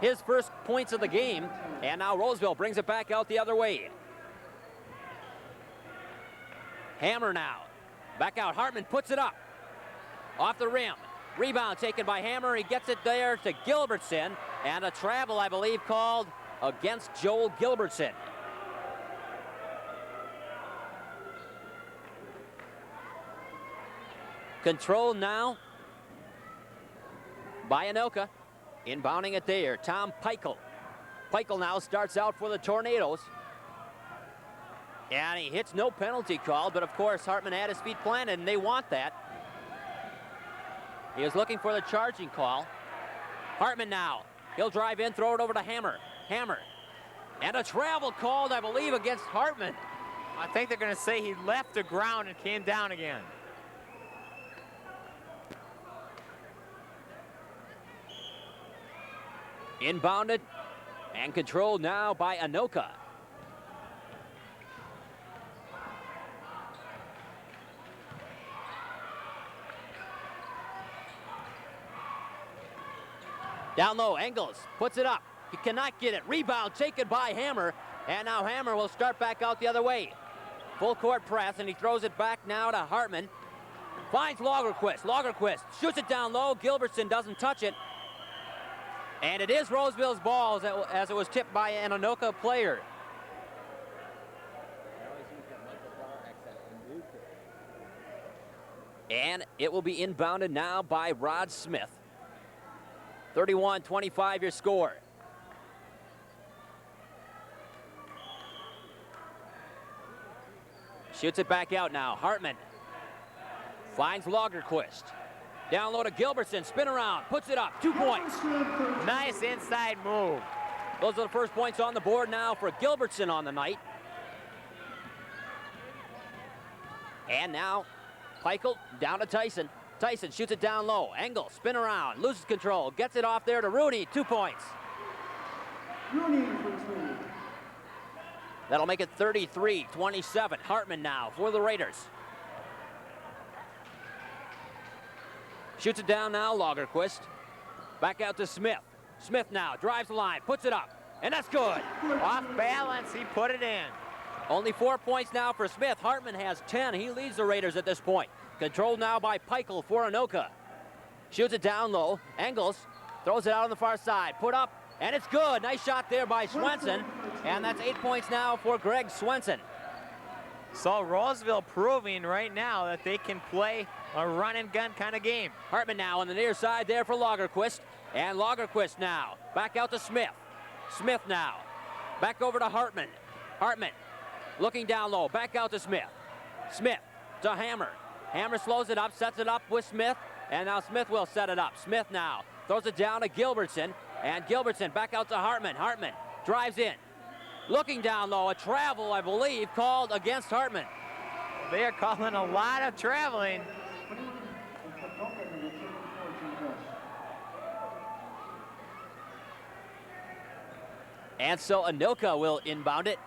His first points of the game, and now Roseville brings it back out the other way. Hammer now. Back out. Hartman puts it up. Off the rim. Rebound taken by Hammer. He gets it there to Gilbertson, and a travel, I believe, called against Joel Gilbertson. Control now by Anoka. Inbounding it there, Tom Peichel. Peichel now starts out for the Tornadoes. And he hits no penalty call, but of course Hartman had his feet planted, and they want that. He was looking for the charging call. Hartman now. He'll drive in, throw it over to Hammer. Hammer. And a travel called, I believe, against Hartman. I think they're going to say he left the ground and came down again. Inbounded and controlled now by Anoka. Down low, Engels puts it up. He cannot get it. Rebound taken by Hammer. And now Hammer will start back out the other way. Full court press, and he throws it back now to Hartman. Finds Lagerquist. Lagerquist shoots it down low. Gilbertson doesn't touch it. And it is Roseville's ball as it was tipped by an Anoka player. And it will be inbounded now by Rod Smith. 31-25 your score. Shoots it back out now. Hartman finds Lagerquist. Down low to Gilbertson, spin around, puts it up, 2 points. Nice inside move. Those are the first points on the board now for Gilbertson on the night. And now, Peichel down to Tyson. Tyson shoots it down low. Engel, spin around, loses control, gets it off there to Rooney, 2 points. Rooney for two. That'll make it 33-27. Hartman now for the Raiders. Shoots it down now, Lagerquist. Back out to Smith. Smith now drives the line, puts it up, and that's good. Off balance, he put it in. Only 4 points now for Smith. Hartman has 10. He leads the Raiders at this point. Controlled now by Peichel for Anoka. Shoots it down low. Engels throws it out on the far side. Put up, and it's good. Nice shot there by Swenson. And that's 8 points now for Greg Swenson. So Roseville proving right now that they can play a run and gun kind of game. Hartman now on the near side there for Lagerquist. And Lagerquist now back out to Smith. Smith now back over to Hartman. Hartman looking down low, back out to Smith. Smith to Hammer. Hammer slows it up, sets it up with Smith, and now Smith will set it up. Smith now throws it down to Gilbertson, and Gilbertson back out to Hartman. Hartman drives in. Looking down low, a travel, I believe, called against Hartman. They are calling a lot of traveling. And so Anoka will inbound it.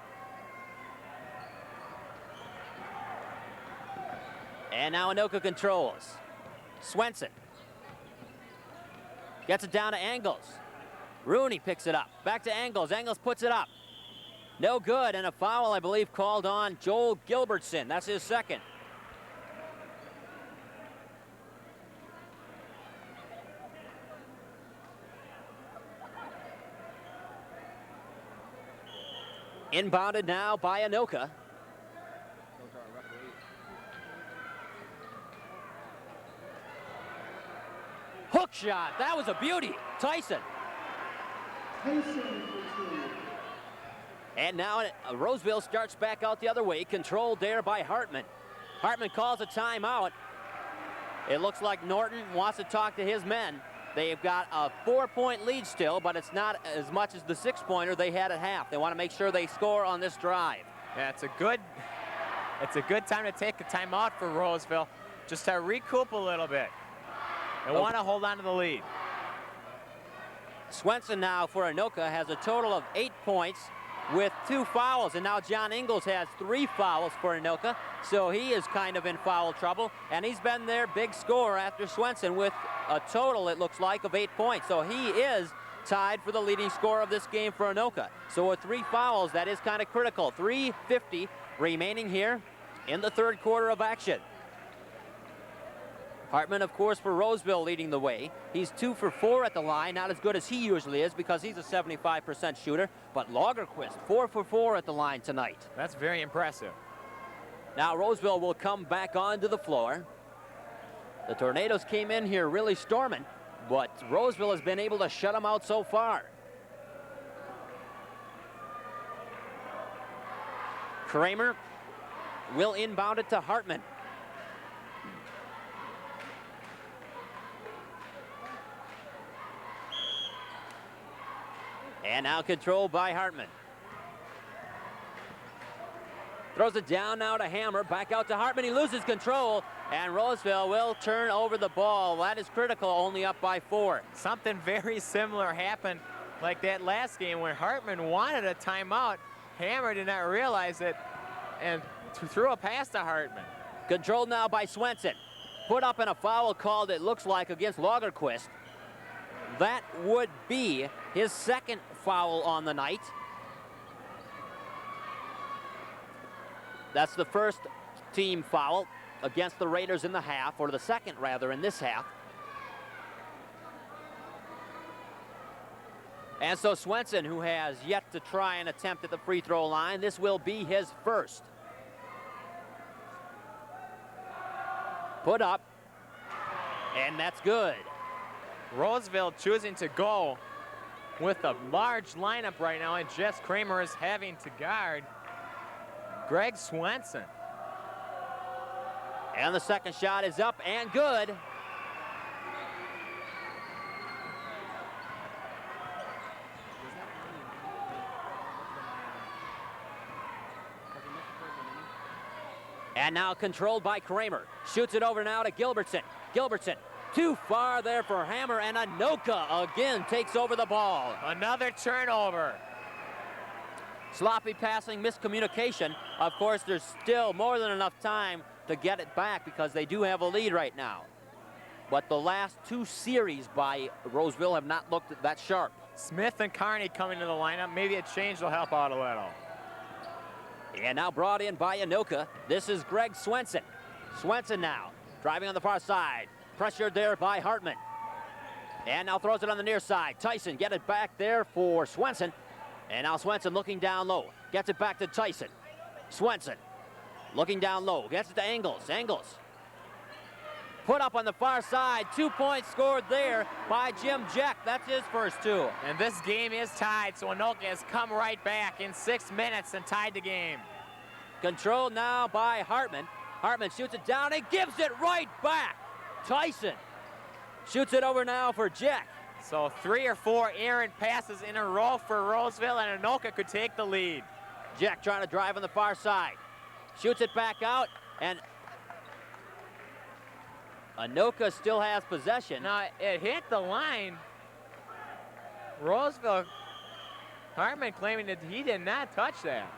And now Anoka controls. Swenson gets it down to Engels. Rooney picks it up. Back to Engels. Engels puts it up. No good, and a foul, I believe, called on Joel Gilbertson. That's his second. Inbounded now by Anoka. hook shot. That was a beauty. Tyson. And now Roseville starts back out the other way, controlled there by Hartman. Hartman calls a timeout. It looks like Norton wants to talk to his men. They've got a 4-point lead still, but it's not as much as the 6-pointer they had at half. They want to make sure they score on this drive. Yeah, it's a good time to take a timeout for Roseville, just to recoup a little bit. They want to hold on to the lead. Swenson now for Anoka has a total of 8 points with 2 fouls, and now John Ingles has 3 fouls for Anoka, so he is kind of in foul trouble, and he's been their big scorer after Swenson with a total, it looks like, of 8 points. So he is tied for the leading scorer of this game for Anoka. So with 3 fouls, that is kind of critical. 3:50 remaining here in the third quarter of action. Hartman, of course, for Roseville leading the way. He's 2 for 4 at the line, not as good as he usually is because he's a 75% shooter, but Lagerquist 4 for 4 at the line tonight. That's very impressive. Now Roseville will come back onto the floor. The Tornadoes came in here really storming, but Roseville has been able to shut them out so far. Kramer will inbound it to Hartman. And now controlled by Hartman. Throws it down now to Hammer. Back out to Hartman. He loses control. And Roseville will turn over the ball. That is critical, only up by 4. Something very similar happened like that last game when Hartman wanted a timeout. Hammer did not realize it and threw a pass to Hartman. Controlled now by Swenson. Put up in a foul called, it looks like, against Lagerquist. That would be his 2nd foul on the night. That's the first team foul against the Raiders in the half, or the 2nd rather in this half. And so Swenson, who has yet to try and attempt at the free throw line, this will be his first. Put up, and that's good. Roseville choosing to go with a large lineup right now, and Jess Kramer is having to guard Greg Swenson. And the 2nd shot is up and good. And now controlled by Kramer. Shoots it over now to Gilbertson. Gilbertson too far there for Hammer, and Anoka again takes over the ball. Another turnover. Sloppy passing, miscommunication. Of course, there's still more than enough time to get it back because they do have a lead right now. But the last 2 series by Roseville have not looked that sharp. Smith and Carney coming to the lineup. Maybe a change will help out a little. And now brought in by Anoka. This is Greg Swenson. Swenson now driving on the far side. Pressured there by Hartman. And now throws it on the near side. Tyson get it back there for Swenson. And now Swenson looking down low. Gets it back to Tyson. Swenson looking down low. Gets it to Ingles. Ingles put up on the far side. 2 points scored there by Jim Jeck. That's his first 2. And this game is tied, so Anoka has come right back in 6 minutes and tied the game. Controlled now by Hartman. Hartman shoots it down and gives it right back. Tyson shoots it over now for Jeck. So 3 or 4 errant passes in a row for Roseville, and Anoka could take the lead. Jeck trying to drive on the far side. Shoots it back out, and Anoka still has possession. Now, it hit the line. Roseville, Hartman claiming that he did not touch that.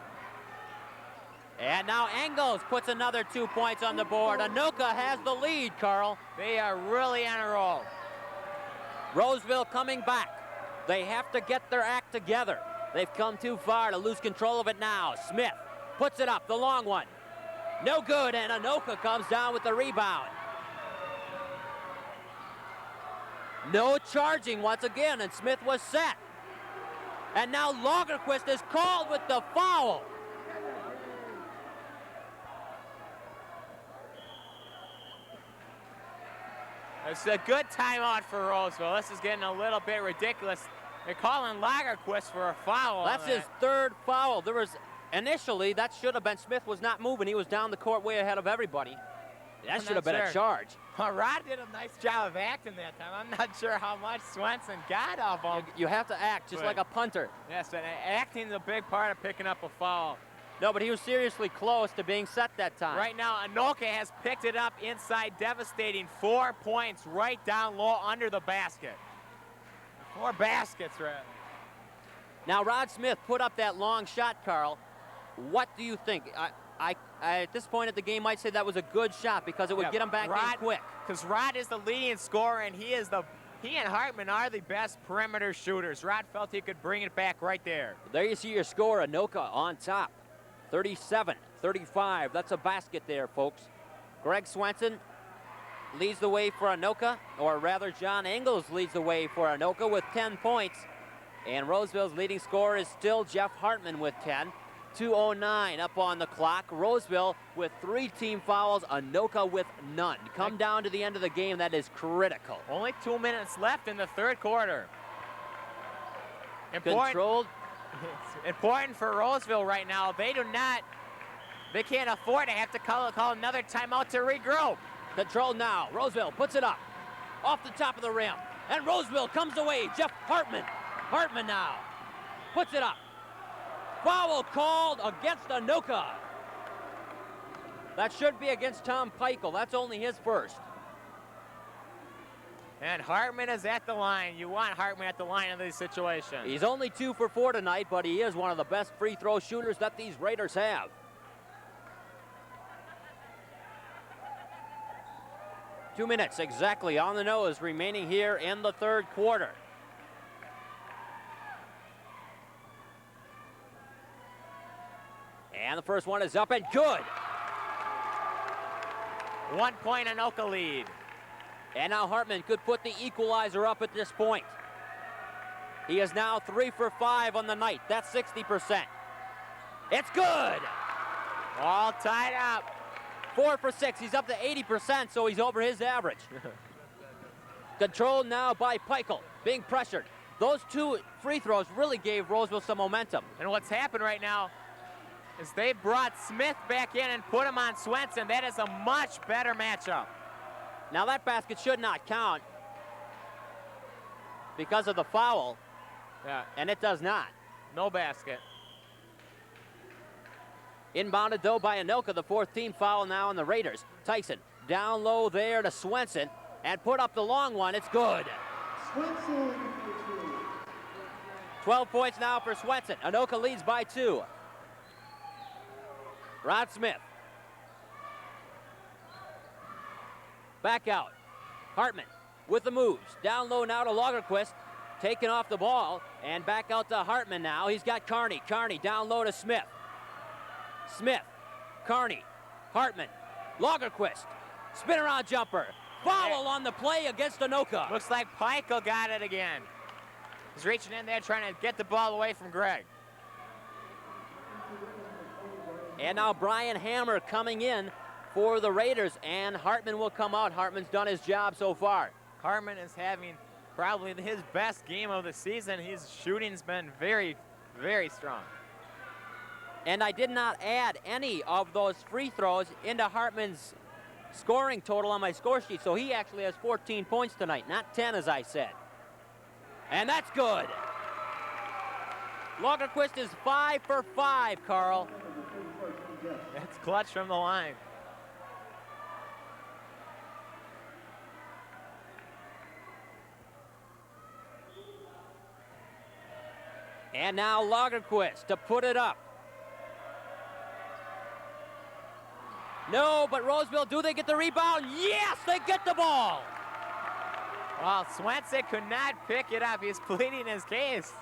And now Engels puts another 2 points on the board. Anoka has the lead, Carl. They are really on a roll. Roseville coming back. They have to get their act together. They've come too far to lose control of it now. Smith puts it up, the long one. No good, and Anoka comes down with the rebound. No charging once again, and Smith was set. And now Lagerquist is called with the foul. It's a good timeout for Roseville. This is getting a little bit ridiculous. They're calling Lagerquist for a foul. That's his third foul. There was, initially, that should have been, Smith was not moving. He was down the court way ahead of everybody. That should have been a charge. Well, Rod did a nice job of acting that time. I'm not sure how much Swenson got of him. You have to act just like a punter. Yes, and acting is a big part of picking up a foul. No, but he was seriously close to being set that time. Right now, Anoka has picked it up inside, devastating 4 points right down low under the basket. 4 baskets, rather. Now, Rod Smith put up that long shot, Carl. What do you think? I at this point at the game might say that was a good shot because it would get him back in quick. Because Rod is the leading scorer, and he and Hartman are the best perimeter shooters. Rod felt he could bring it back right there. There you see your score, Anoka on top. 37-35. That's a basket there, folks. Greg Swenson leads the way for Anoka, or rather John Engels leads the way for Anoka with 10 points. And Roseville's leading scorer is still Jeff Hartman with 10. 2:09 up on the clock. Roseville with 3 team fouls, Anoka with none. Come down to the end of the game, that is critical. Only 2 minutes left in the third quarter. Controlled. It's important for Roseville right now. They can't afford to have to call another timeout to regroup. Controlled now. Roseville puts it up off the top of the rim. And Roseville comes away. Jeff Hartman. Hartman now puts it up. Foul called against Anoka. That should be against Tom Peichel. That's only his first. And Hartman is at the line. You want Hartman at the line in these situations. He's only 2 for 4 tonight, but he is one of the best free throw shooters that these Raiders have. Two minutes exactly on the nose remaining here in the third quarter. And the first one is up and good. 1 point Anoka lead. And now Hartman could put the equalizer up at this point. He is now 3 for 5 on the night. That's 60%. It's good. All tied up. 4 for 6. He's up to 80%, so he's over his average. Controlled now by Peichel, being pressured. Those 2 free throws really gave Roseville some momentum. And what's happened right now is they brought Smith back in and put him on Swenson. That is a much better matchup. Now that basket should not count because of the foul. Yeah. And it does not. No basket. Inbounded though by Anoka, the 4th team foul now on the Raiders. Tyson down low there to Swenson and put up the long one. It's good. Swenson. 12 points now for Swenson. Anoka leads by 2. Rod Smith. Back out. Hartman with the moves. Down low now to Lagerquist. Taking off the ball. And back out to Hartman now. He's got Carney. Carney down low to Smith. Smith. Carney. Hartman. Lagerquist. Spin around jumper. Foul on the play against Anoka. Looks like Peichel got it again. He's reaching in there trying to get the ball away from Greg. And now Brian Hammer coming in for the Raiders, and Hartman will come out. Hartman's done his job so far. Hartman is having probably his best game of the season. His shooting's been very, very strong. And I did not add any of those free throws into Hartman's scoring total on my score sheet, so he actually has 14 points tonight, not 10 as I said. And that's good. Lagerquist is 5 for 5, Carl. That's clutch from the line. And now Lagerquist to put it up. No, but Roseville, do they get the rebound? Yes, they get the ball. Well, Swenson could not pick it up. He's pleading his case.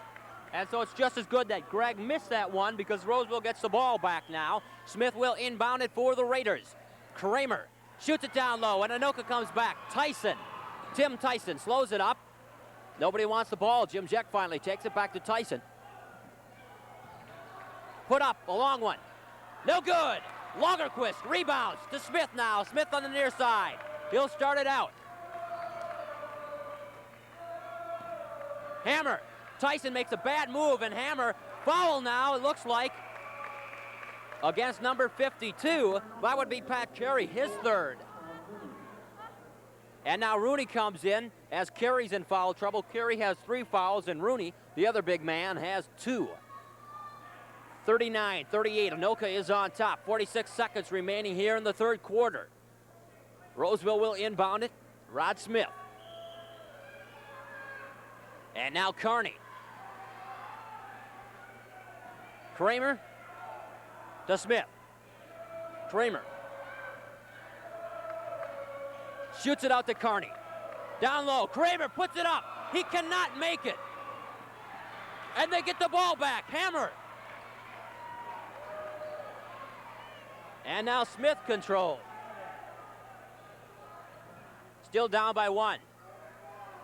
And so it's just as good that Greg missed that one because Roseville gets the ball back now. Smith will inbound it for the Raiders. Kramer shoots it down low, and Anoka comes back. Tyson, Tim Tyson slows it up. Nobody wants the ball. Jim Jeck finally takes it back to Tyson. Put up a long one. No good. Lagerquist rebounds to Smith now. Smith on the near side. He'll start it out. Hammer. Tyson makes a bad move, and Hammer foul now, it looks like, against number 52. That would be Pat Carey, his third. And now Rooney comes in as Carey's in foul trouble. Carey has 3 fouls, and Rooney, the other big man, has 2. 39-38, Anoka is on top. 46 seconds remaining here in the third quarter. Roseville will inbound it. Rod Smith. And now Kearney. Kramer to Smith. Kramer. Shoots it out to Kearney. Down low, Kramer puts it up. He cannot make it. And they get the ball back. Hammer. And now Smith controlled. Still down by 1.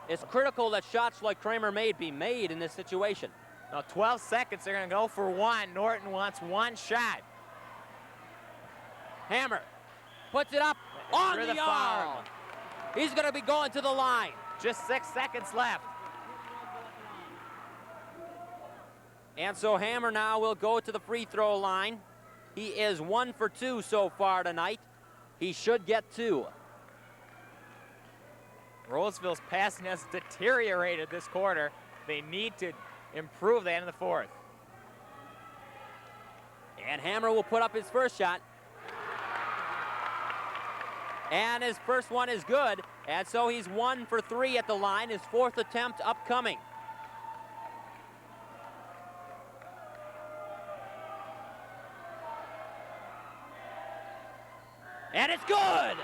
It's critical that shots like Kramer made be made in this situation. Now 12 seconds, they're gonna go for 1. Norton wants 1 shot. Hammer puts it up on Through the foul. arm. He's gonna be going to the line. Just 6 seconds left. And so Hammer now will go to the free throw line. He is 1 for 2 so far tonight. He should get 2. Roseville's passing has deteriorated this quarter. They need to improve that in the fourth. And Hammer will put up his first shot. And his first one is good. And so he's 1 for 3 at the line. His 4th attempt upcoming. And it's good!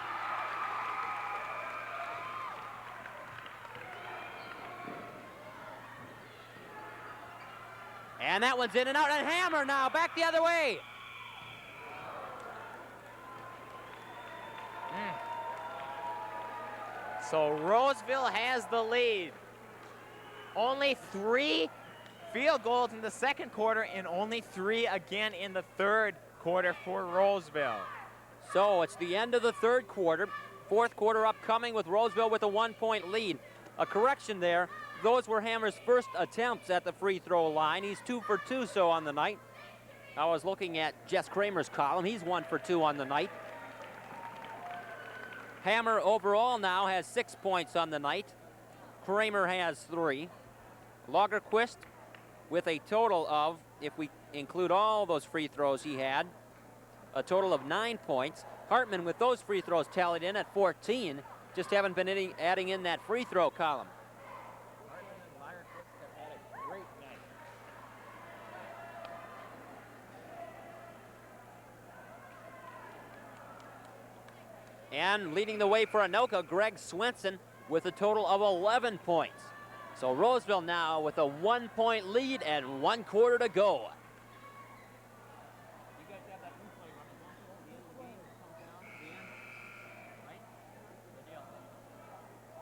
And that one's in and out, and Hammer now back the other way. So Roseville has the lead. Only 3 field goals in the second quarter and only 3 again in the third quarter for Roseville. So it's the end of the third quarter. Fourth quarter upcoming with Roseville with a 1-point lead. A correction there. Those were Hammer's first attempts at the free throw line. He's 2 for 2 so on the night. I was looking at Jess Kramer's column. He's 1 for 2 on the night. Hammer overall now has 6 points on the night. Kramer has 3. Lagerquist with a total of, if we include all those free throws he had, a total of 9 points. Hartman with those free throws tallied in at 14. Just haven't been adding in that free throw column. And leading the way for Anoka, Greg Swenson with a total of 11 points. So Roseville now with a 1-point lead and 1 quarter to go.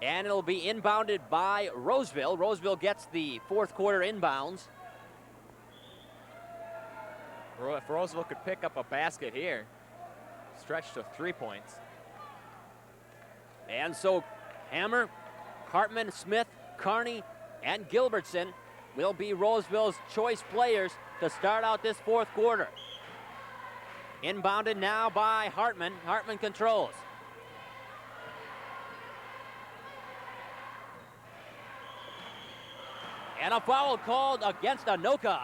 And it'll be inbounded by Roseville. Roseville gets the fourth quarter inbounds. If Roseville could pick up a basket here, stretch to 3 points. And so Hammer, Hartman, Smith, Kearney, and Gilbertson will be Roseville's choice players to start out this fourth quarter. Inbounded now by Hartman. Hartman controls. And a foul called against Anoka.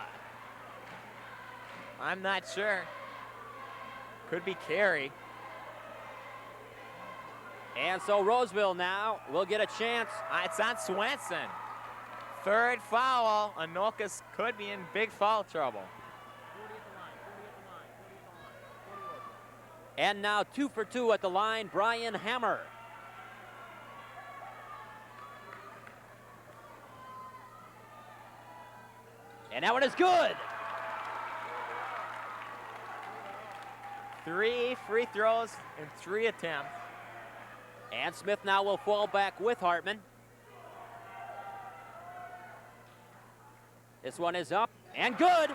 I'm not sure. Could be Carey. And so Roseville now will get a chance. It's on Swenson. Third foul. Anoka could be in big foul trouble. And now 2 for 2 at the line, Brian Hammer. And that one is good. 3 free throws in 3 attempts. And Smith now will fall back with Hartman. This one is up and good.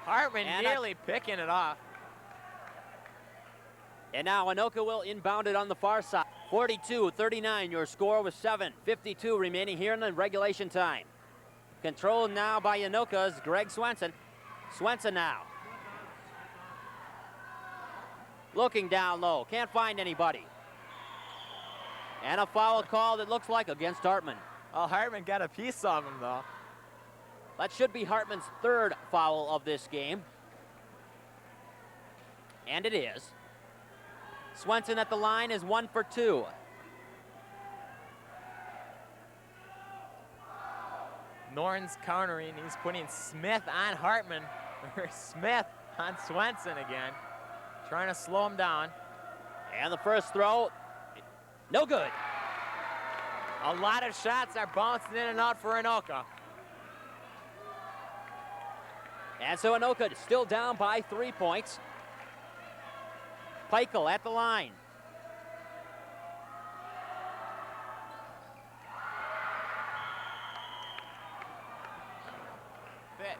Hartman nearly picking it off. And now Anoka will inbound it on the far side. 42-39 your score with 7:52 remaining here in the regulation time. Controlled now by Anoka's Greg Swenson. Swenson now. Looking down low, can't find anybody. And a foul call that looks like against Hartman. Well, Hartman got a piece of him, though. That should be Hartman's third foul of this game. And it is. Swenson at the line is 1 for 2. Norton's countering. He's putting Smith on Hartman. Smith on Swenson again. Trying to slow him down. And the first throw, no good. A lot of shots are bouncing in and out for Anoka. And so Anoka still down by 3 points. Peichel at the line.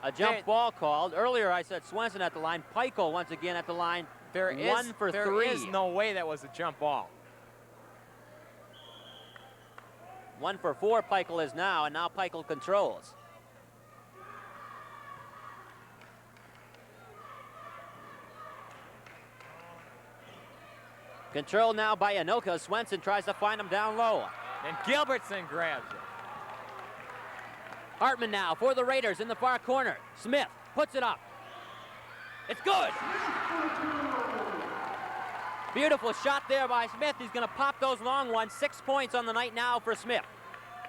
A jump ball called. Earlier I said Swenson at the line. Peichel once again at the line. There 1 for 3. There is no way that was a jump ball. 1 for 4 Peichel is now, and now Peichel controls. Controlled now by Anoka. Swenson tries to find him down low. And Gilbertson grabs it. Hartman now for the Raiders in the far corner. Smith puts it up. It's good. Beautiful shot there by Smith. He's going to pop those long ones. 6 points on the night now for Smith.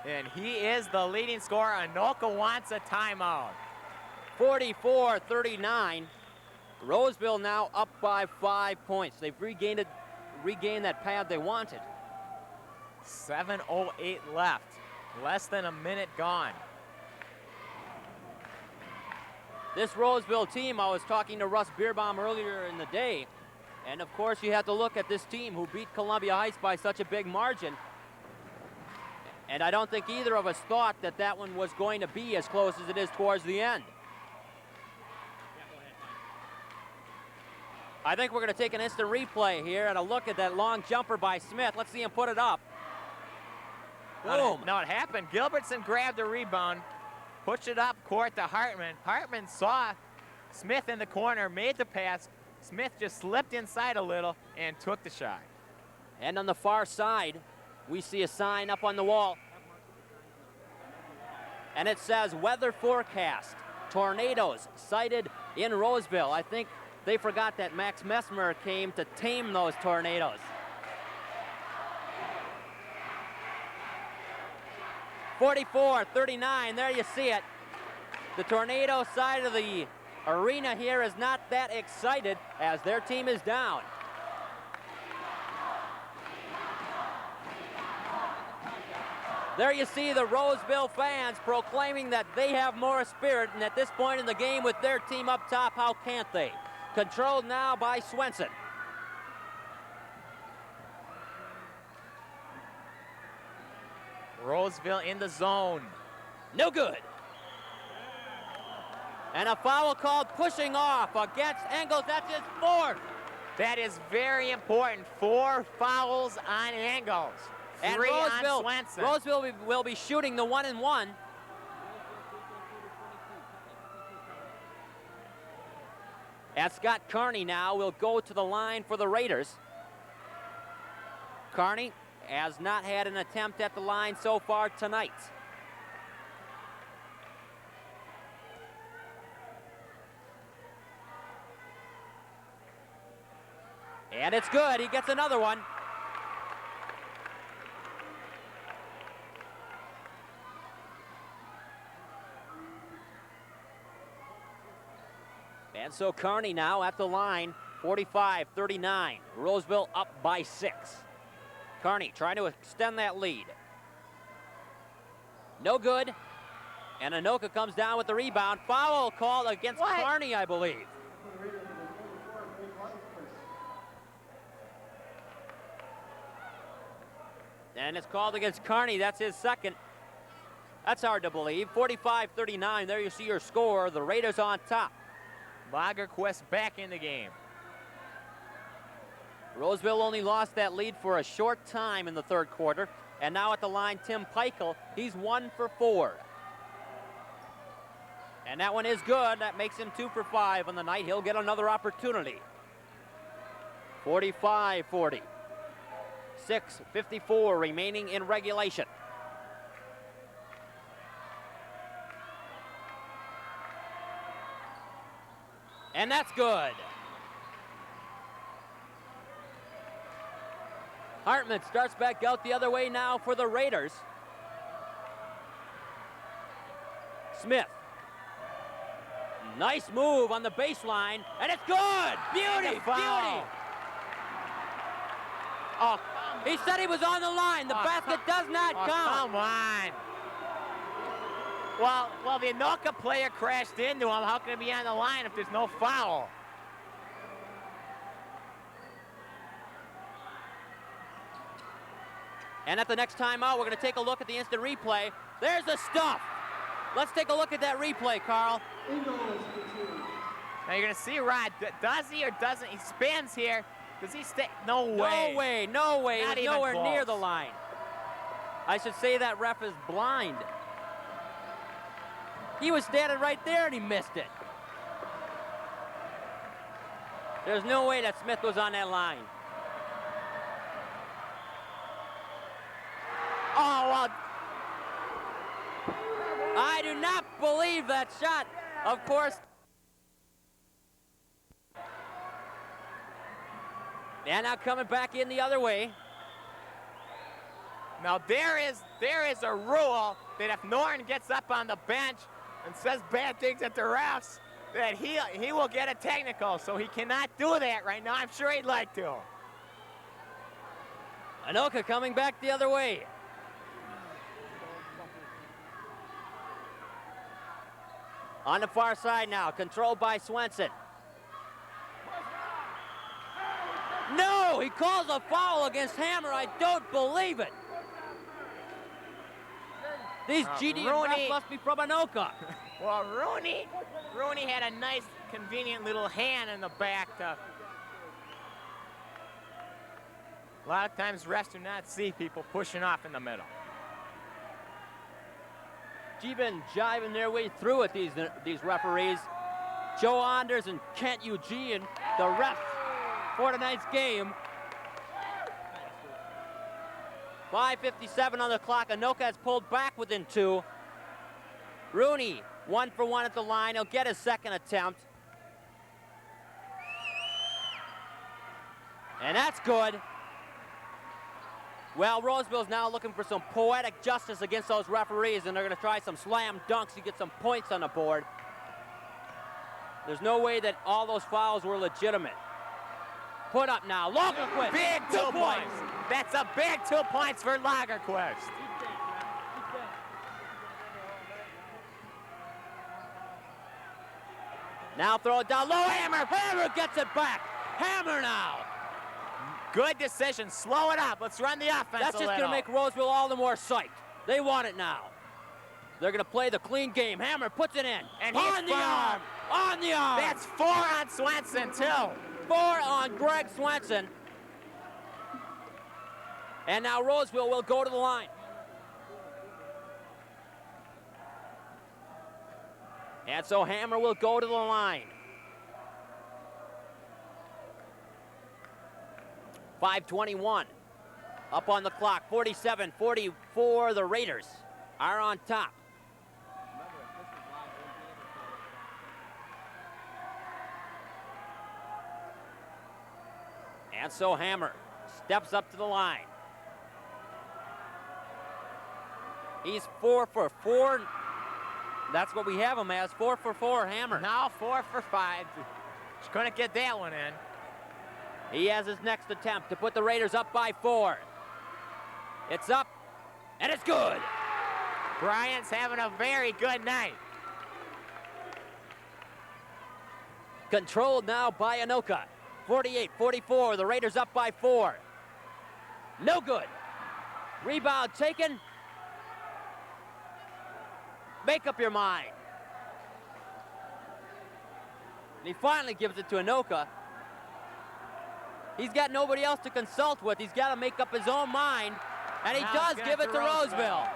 And he is the leading scorer. Anoka wants a timeout. 44-39. Roseville now up by 5 points. They've regained that pad they wanted. 7:08 left. Less than a minute gone. This Roseville team, I was talking to Russ Beerbaum earlier in the day, and of course you have to look at this team who beat Columbia Heights by such a big margin. And I don't think either of us thought that that one was going to be as close as it is towards the end. I think we're going to take an instant replay here and a look at that long jumper by Smith. Let's see him put it up. Boom. No, it happened. Gilbertson grabbed the rebound, pushed it up court to Hartman. Hartman saw Smith in the corner, made the pass. Smith just slipped inside a little and took the shot. And on the far side, we see a sign up on the wall. And it says weather forecast. Tornadoes sighted in Roseville. I think they forgot that Max Messmer came to tame those tornadoes. 44-39, there you see it. The tornado side of the arena here is not that excited as their team is down. There you see the Roseville fans proclaiming that they have more spirit, and at this point in the game with their team up top, how can't they? Controlled now by Swenson. Roseville in the zone. No good. And a foul called pushing off against Engels. That's his fourth. That is very important. 4 fouls on Engels. And 3 on Swenson. Roseville will be shooting the 1-and-1. And Scott Carney now will go to the line for the Raiders. Carney has not had an attempt at the line so far tonight. And it's good. He gets another one. And so Carney now at the line, 45-39. Roseville up by 6. Carney trying to extend that lead. No good. And Anoka comes down with the rebound. Foul called against Carney, I believe. And it's called against Carney. That's his second. That's hard to believe. 45-39. There you see your score. The Raiders on top. Lagerquist back in the game. Roseville only lost that lead for a short time in the third quarter. And now at the line, Tim Peichel. He's 1 for 4. And that one is good. That makes him 2 for 5 on the night. He'll get another opportunity. 45-40. 6:54 remaining in regulation. And that's good. Hartman starts back out the other way now for the Raiders. Smith. Nice move on the baseline, and it's good! Beauty! Beauty! Oh, he said he was on the line. The basket does not count. Come on. Well, the Anoka player crashed into him. How can it be on the line if there's no foul? And at the next timeout, we're going to take a look at the instant replay. There's the stuff. Let's take a look at that replay, Carl. Now you're going to see Rod. Does he or doesn't? He spins here. Does he stay? No way. No way. No way. Not He's even nowhere close. near the line. I should say that ref is blind. He was standing right there and he missed it. There's no way that Smith was on that line. Oh, well. I do not believe that shot. Of course. And now coming back in the other way. Now there is a rule that if Norton gets up on the bench and says bad things at the refs, that he will get a technical. So he cannot do that right now. I'm sure he'd like to. Anoka coming back the other way. On the far side now, controlled by Swenson. No, he calls a foul against Hammer. I don't believe it. These GD refs must be from Anoka. Well, Rooney had a nice, convenient little hand in the back to. A lot of times refs do not see people pushing off in the middle. Even jiving their way through it, these referees. Joe Anders and Kent Eugene, the refs for tonight's game. 5:57 on the clock. Anoka has pulled back within 2. Rooney, 1 for 1 at the line. He'll get his second attempt. And that's good. Well, Roseville's now looking for some poetic justice against those referees, and they're going to try some slam dunks to get some points on the board. There's no way that all those fouls were legitimate. Put up now, Lagerquist. Big 2 points. That's a big 2 points for Lagerquist. Now throw it down low, Hammer. Hammer gets it back. Hammer now. Good decision. Slow it up. Let's run the offense. That's just going to make Roseville all the more psyched. They want it now. They're going to play the clean game. Hammer puts it in. And on the arm. On the arm. That's 4 on Swenson, too. 4 on Greg Swenson. And now Roseville will go to the line. And so Hammer will go to the line. 5:21 up on the clock. 47-44, the Raiders are on top. And so Hammer steps up to the line. He's 4 for 4. That's what we have him as, 4 for 4, Hammer. Now 4 for 5. He's going to get that one in. He has his next attempt to put the Raiders up by 4. It's up, and it's good. Bryant's having a very good night. Controlled now by Anoka. 48-44, the Raiders up by 4. No good. Rebound taken. Make up your mind. And he finally gives it to Anoka. He's got nobody else to consult with. He's got to make up his own mind, and he does give it to Roseville.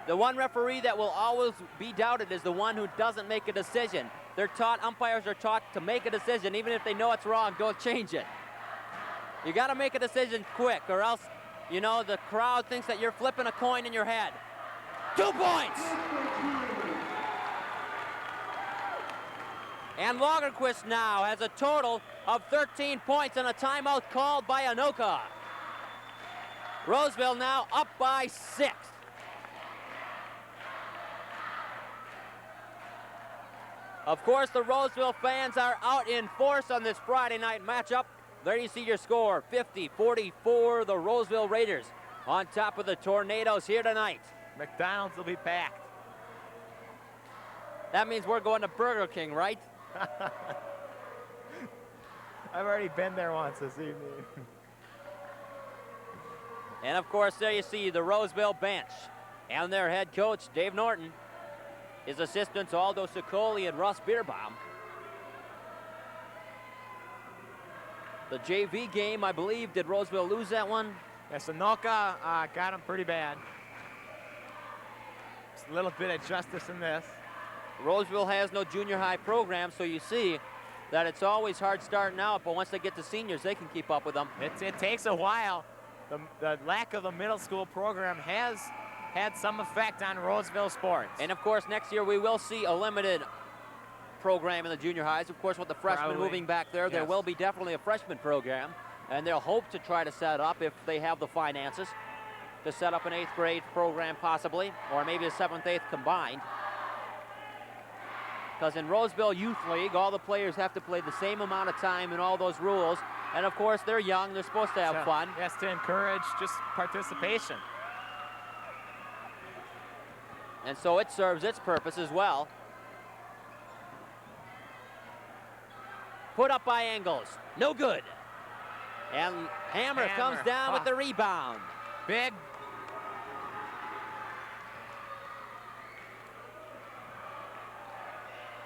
The one referee that will always be doubted is the one who doesn't make a decision. Umpires are taught to make a decision, even if they know it's wrong, don't change it. You got to make a decision quick, or else, you know, the crowd thinks that you're flipping a coin in your head. 2 points! And Lagerquist now has a total of 13 points and a timeout called by Anoka. Roseville now up by 6. Of course, the Roseville fans are out in force on this Friday night matchup. There you see your score, 50-44, the Roseville Raiders on top of the Tornadoes here tonight. McDonald's will be packed. That means we're going to Burger King, right? I've already been there once this evening. And of course, there you see the Roseville bench and their head coach, Dave Norton. His assistants, Aldo Sicoli and Russ Bierbaum. The JV game, I believe, did Roseville lose that one? Yes, Anoka got him pretty bad. Just a little bit of justice in this. Roseville has no junior high program, so you see that it's always hard starting out, but once they get to seniors, they can keep up with them. It takes a while. The lack of a middle school program has had some effect on Roseville sports. And of course, next year we will see a limited program in the junior highs. Of course, with the freshmen moving back there, there will be definitely a freshman program, and they'll hope to try to set up, if they have the finances, to set up an 8th grade program possibly, or maybe a 7th, 8th combined. Because in Roseville Youth League, all the players have to play the same amount of time in all those rules. And of course, they're young, they're supposed to have fun. Yes, to encourage just participation. And so it serves its purpose as well. Put up by Engels, no good. And Hammer comes down with the rebound. Big.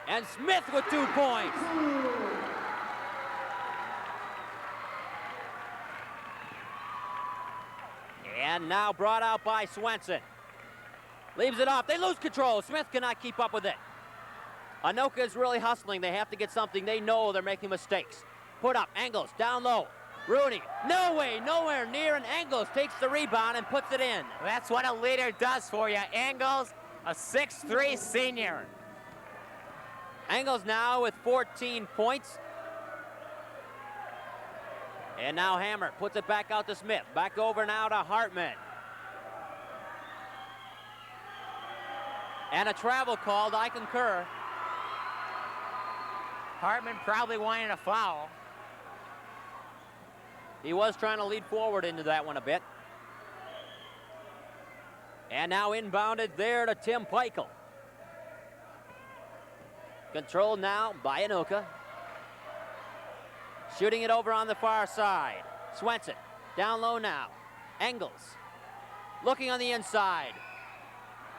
And Smith with 2 points. And now brought out by Swenson. Leaves it off. They lose control. Smith cannot keep up with it. Anoka is really hustling. They have to get something. They know they're making mistakes. Put up. Engels down low. Rooney. No way. Nowhere near. And Engels takes the rebound and puts it in. That's what a leader does for you. Engels, a 6'3" senior. Engels now with 14 points. And now Hammer puts it back out to Smith. Back over now to Hartman. And a travel called, I concur. Hartman probably wanted a foul. He was trying to lead forward into that one a bit. And now inbounded there to Tim Peichel. Controlled now by Anoka. Shooting it over on the far side. Swenson down low now. Engels looking on the inside.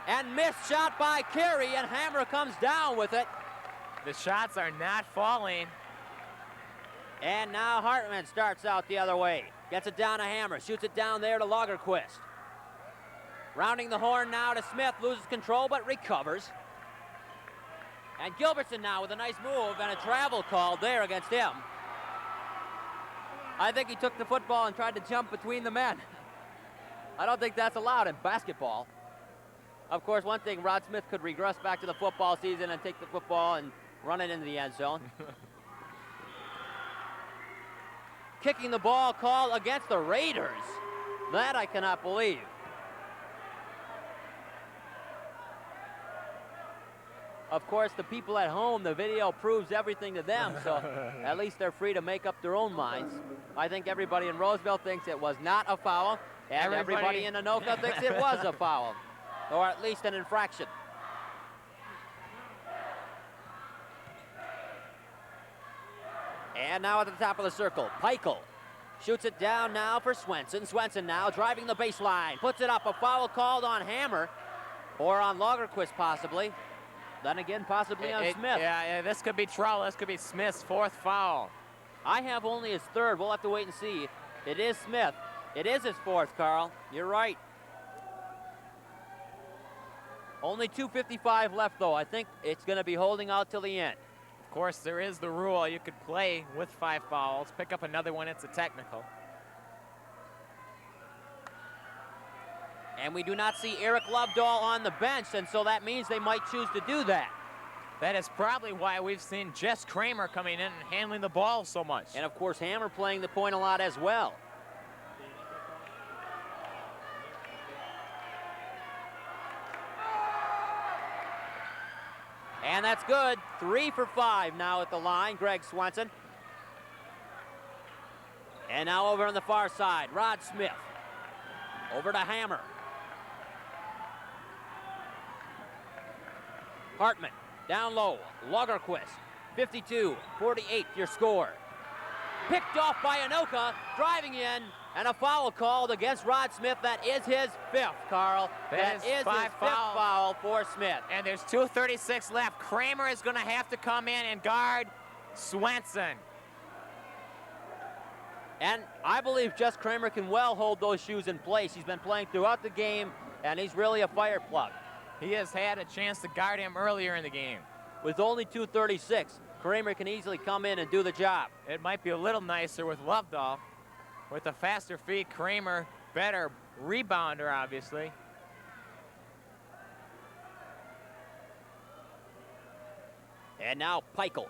And missed shot by Carey, and Hammer comes down with it. The shots are not falling. And now Hartman starts out the other way. Gets it down to Hammer, shoots it down there to Lagerquist. Rounding the horn now to Smith, loses control but recovers. And Gilbertson now with a nice move and a travel called there against him. I think he took the football and tried to jump between the men. I don't think that's allowed in basketball. Of course, one thing, Rod Smith could regress back to the football season and take the football and run it into the end zone. Kicking the ball called against the Raiders. That I cannot believe. Of course, the people at home, the video proves everything to them, so at least they're free to make up their own minds. I think everybody in Roseville thinks it was not a foul, and everybody in Anoka thinks it was a foul, or at least an infraction. And now at the top of the circle, Peichel shoots it down now for Swenson. Swenson now driving the baseline, puts it up. A foul called on Hammer, or on Lagerquist possibly. Then again, possibly on Smith. Yeah, this could be trouble. This could be Smith's 4th foul. I have only his 3rd. We'll have to wait and see. It is Smith. It is his 4th, Carl. You're right. Only 2:55 left, though. I think it's going to be holding out till the end. Of course, there is the rule. You could play with 5 fouls, pick up another one. It's a technical. And we do not see Eric Lovedahl on the bench, and so that means they might choose to do that. That is probably why we've seen Jess Kramer coming in and handling the ball so much. And, of course, Hammer playing the point a lot as well. And that's good. 3 for 5 now at the line, Greg Swenson. And now over on the far side, Rod Smith. Over to Hammer. Hartman, down low, Lagerquist, 52-48 your score. Picked off by Anoka, driving in, and a foul called against Rod Smith. That is his 5th, Carl. That is his 5th foul for Smith. And there's 2:36 left. Kramer is going to have to come in and guard Swenson. And I believe Jess Kramer can well hold those shoes in place. He's been playing throughout the game, and he's really a fire plug. He has had a chance to guard him earlier in the game. With only 2:36, Kramer can easily come in and do the job. It might be a little nicer with Lovedahl. With a faster feet, Kramer, better rebounder, obviously. And now Peichel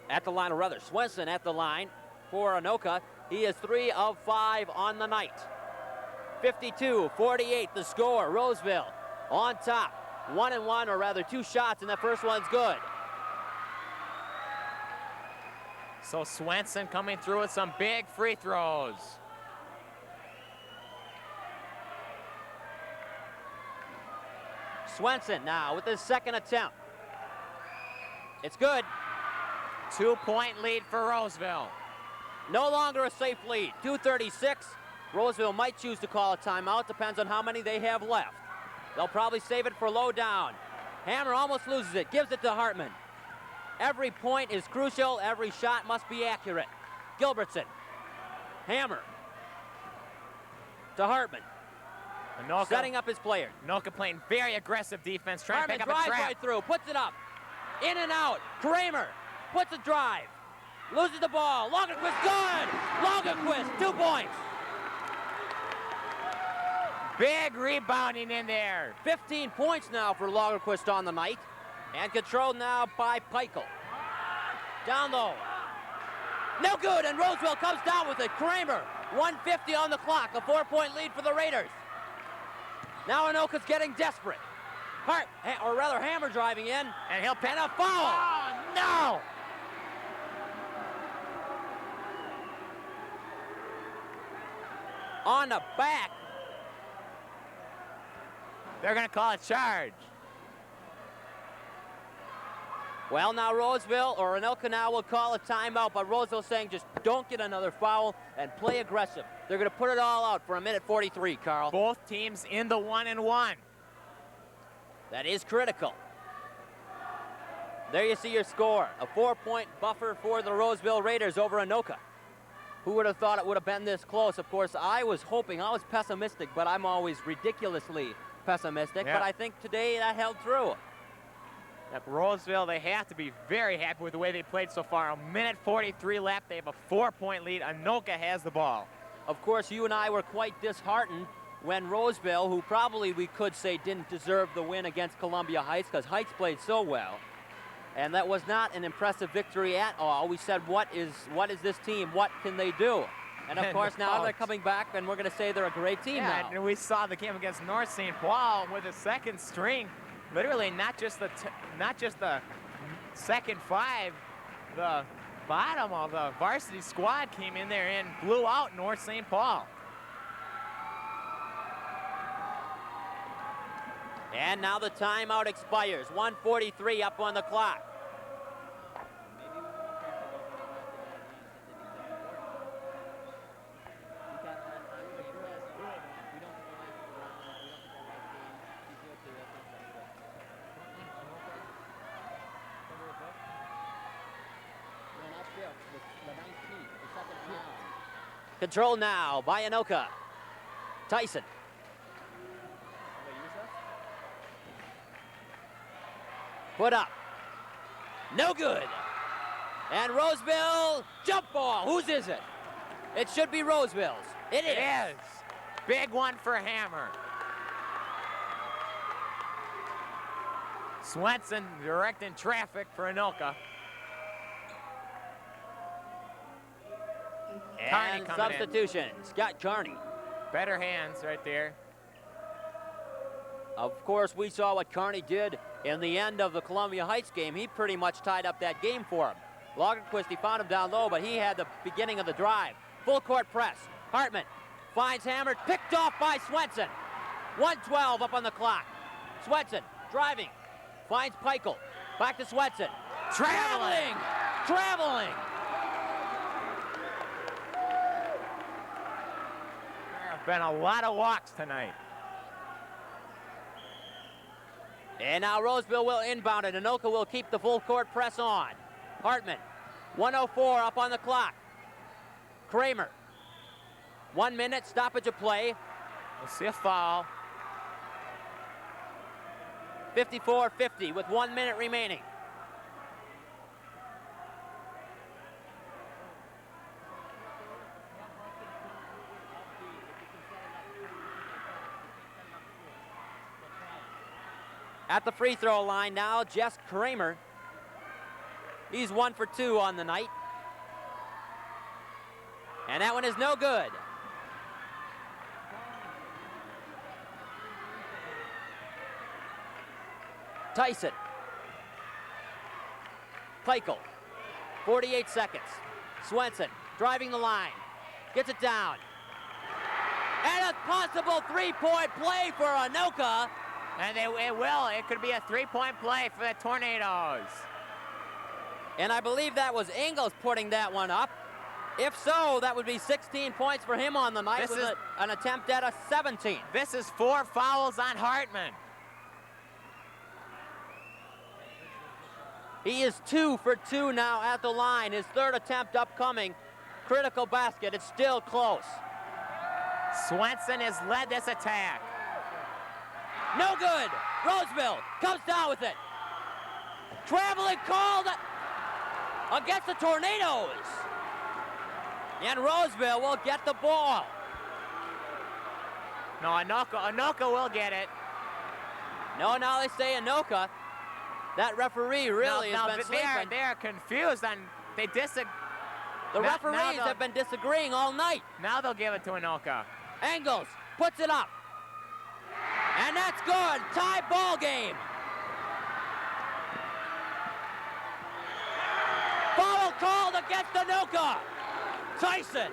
at the line, or rather Swenson at the line for Anoka. He is 3 of 5 on the night. 52-48 the score. Roseville on top. 1-1, or rather 2 shots, and that first one's good. So Swenson coming through with some big free throws. Swenson now with his 2nd attempt. It's good. 2-point lead for Roseville. No longer a safe lead. 2:36. Roseville might choose to call a timeout. Depends on how many they have left. They'll probably save it for low down. Hammer almost loses it. Gives it to Hartman. Every point is crucial. Every shot must be accurate. Gilbertson. Hammer. To Hartman. Anoka, setting up his players. Anoka playing very aggressive defense, trying Hartman to pick up a drives trap. right through, puts it up. In and out. Kramer puts a drive. Loses the ball. Lagerquist good. Lagerquist, 2 points. Big rebounding in there. 15 points now for Lagerquist on the night. And controlled now by Peichel. Down low. No good, and Roseville comes down with it. Kramer, 1:50 on the clock. A 4-point lead for the Raiders. Now Anoka's getting desperate. Hammer driving in. And he'll pin a foul. Oh, no! On the back. They're going to call a charge. Well, now Roseville, or Anoka now will call a timeout, but Roseville saying just don't get another foul and play aggressive. They're going to put it all out for 1:43, Carl. Both teams in the 1-and-1. That is critical. There you see your score. A 4-point buffer for the Roseville Raiders over Anoka. Who would have thought it would have been this close? Of course, I was pessimistic, but I'm always ridiculously pessimistic. Yeah. But I think today that held through. At Roseville, they have to be very happy with the way they played so far. 1:43 left. They have a 4-point lead. Anoka has the ball. Of course, you and I were quite disheartened when Roseville, who probably we could say didn't deserve the win against Columbia Heights because Heights played so well, and that was not an impressive victory at all. We said, what is this team? What can they do? And of course, now they're coming back, and we're going to say they're a great team now. And we saw the game against North St. Paul with a second string. Literally, not just the second 5, the bottom of the varsity squad came in there and blew out North St. Paul. And now the timeout expires. 1:43 up on the clock. Controlled now by Anoka. Tyson. Put up. No good. And Roseville, jump ball. Whose is it? It should be Roseville's. It is. It is. Big one for Hammer. Swenson directing traffic for Anoka. And substitution, Scott Carney. Better hands right there. Of course, we saw what Carney did in the end of the Columbia Heights game. He pretty much tied up that game for him. Lagerquist, he found him down low, but he had the beginning of the drive. Full court press. Hartman finds Hammer, picked off by Swenson. 1:12 up on the clock. Swenson driving, finds Peichel. Back to Swenson. Traveling! Traveling! There have been a lot of walks tonight. And now Roseville will inbound it. Anoka will keep the full court press on. Hartman, 1:04 up on the clock. Kramer, 1 minute stoppage of play. We'll see a foul. 54-50 with 1 minute remaining. At the free throw line now, Jess Kramer. He's 1 for 2 on the night. And that one is no good. Tyson. Peichel. 48 seconds. Swenson driving the line. Gets it down. And a possible three-point play for Anoka. And it could be a three-point play for the Tornadoes. And I believe that was Ingles putting that one up. If so, that would be 16 points for him on the night with an attempt at a 17. This is 4 fouls on Hartman. He is 2 for 2 now at the line. His third attempt upcoming. Critical basket. It's still close. Swenson has led this attack. No good. Roseville comes down with it. Traveling called against the Tornadoes. And Roseville will get the ball. No, Anoka will get it. No, now they say Anoka. That referee really has been sleeping. They're confused and they disagree. The referees have been disagreeing all night. Now they'll give it to Anoka. Engels puts it up. And that's good. Tie ball game. Foul called against Anoka. Tyson.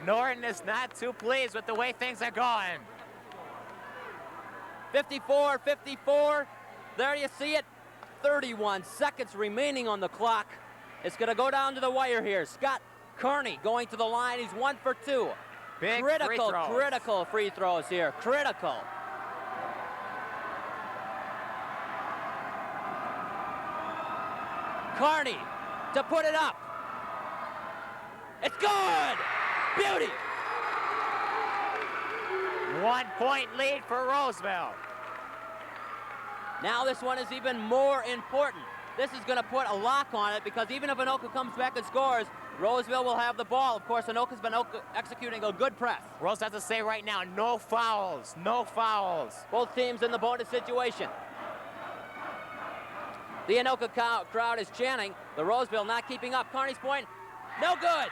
Norton is not too pleased with the way things are going. 54-54. There you see it. 31 seconds remaining on the clock. It's going to go down to the wire here. Scott Carney going to the line. He's 1 for 2. Big critical free throws here. Critical. Carney to put it up. It's good. Beauty. 1 point lead for Roseville. Now this one is even more important. This is going to put a lock on it because even if Anoka comes back and scores, Roseville will have the ball. Of course, Anoka's been executing a good press. Rose has to say right now, no fouls, no fouls. Both teams in the bonus situation. The Anoka crowd is chanting. The Roseville not keeping up. Carney's point, no good.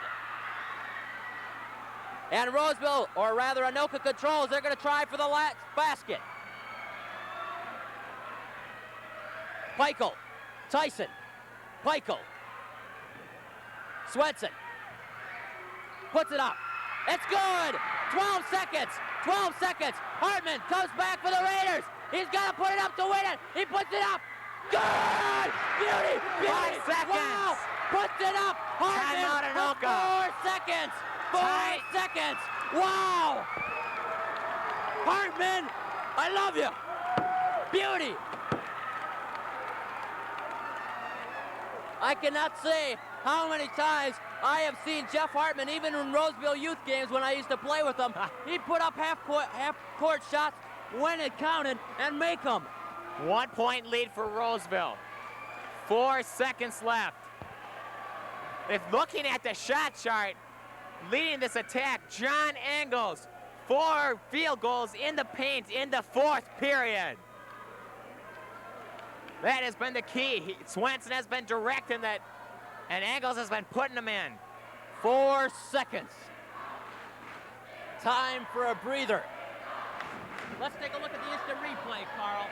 And Roseville, or rather Anoka controls. They're going to try for the last basket. Peichel, Tyson, Peichel. Swenson puts it up. It's good. 12 seconds. 12 seconds. Hartman comes back for the Raiders. He's got to put it up to win it. He puts it up. Good. Beauty. 5 seconds. Wow. Puts it up. Hartman for 4 seconds. 4 seconds. Wow. Hartman, I love you. Beauty. I cannot say how many times I have seen Jeff Hartman, even in Roseville youth games when I used to play with him, he'd put up half-court shots when it counted and make them. 1 point lead for Roseville. 4 seconds left. If looking at the shot chart, leading this attack, John Engels, 4 field goals in the paint in the 4th period. That has been the key. Swenson has been directing that, and Engels has been putting them in. 4 seconds. Time for a breather. Let's take a look at the instant replay, Carl.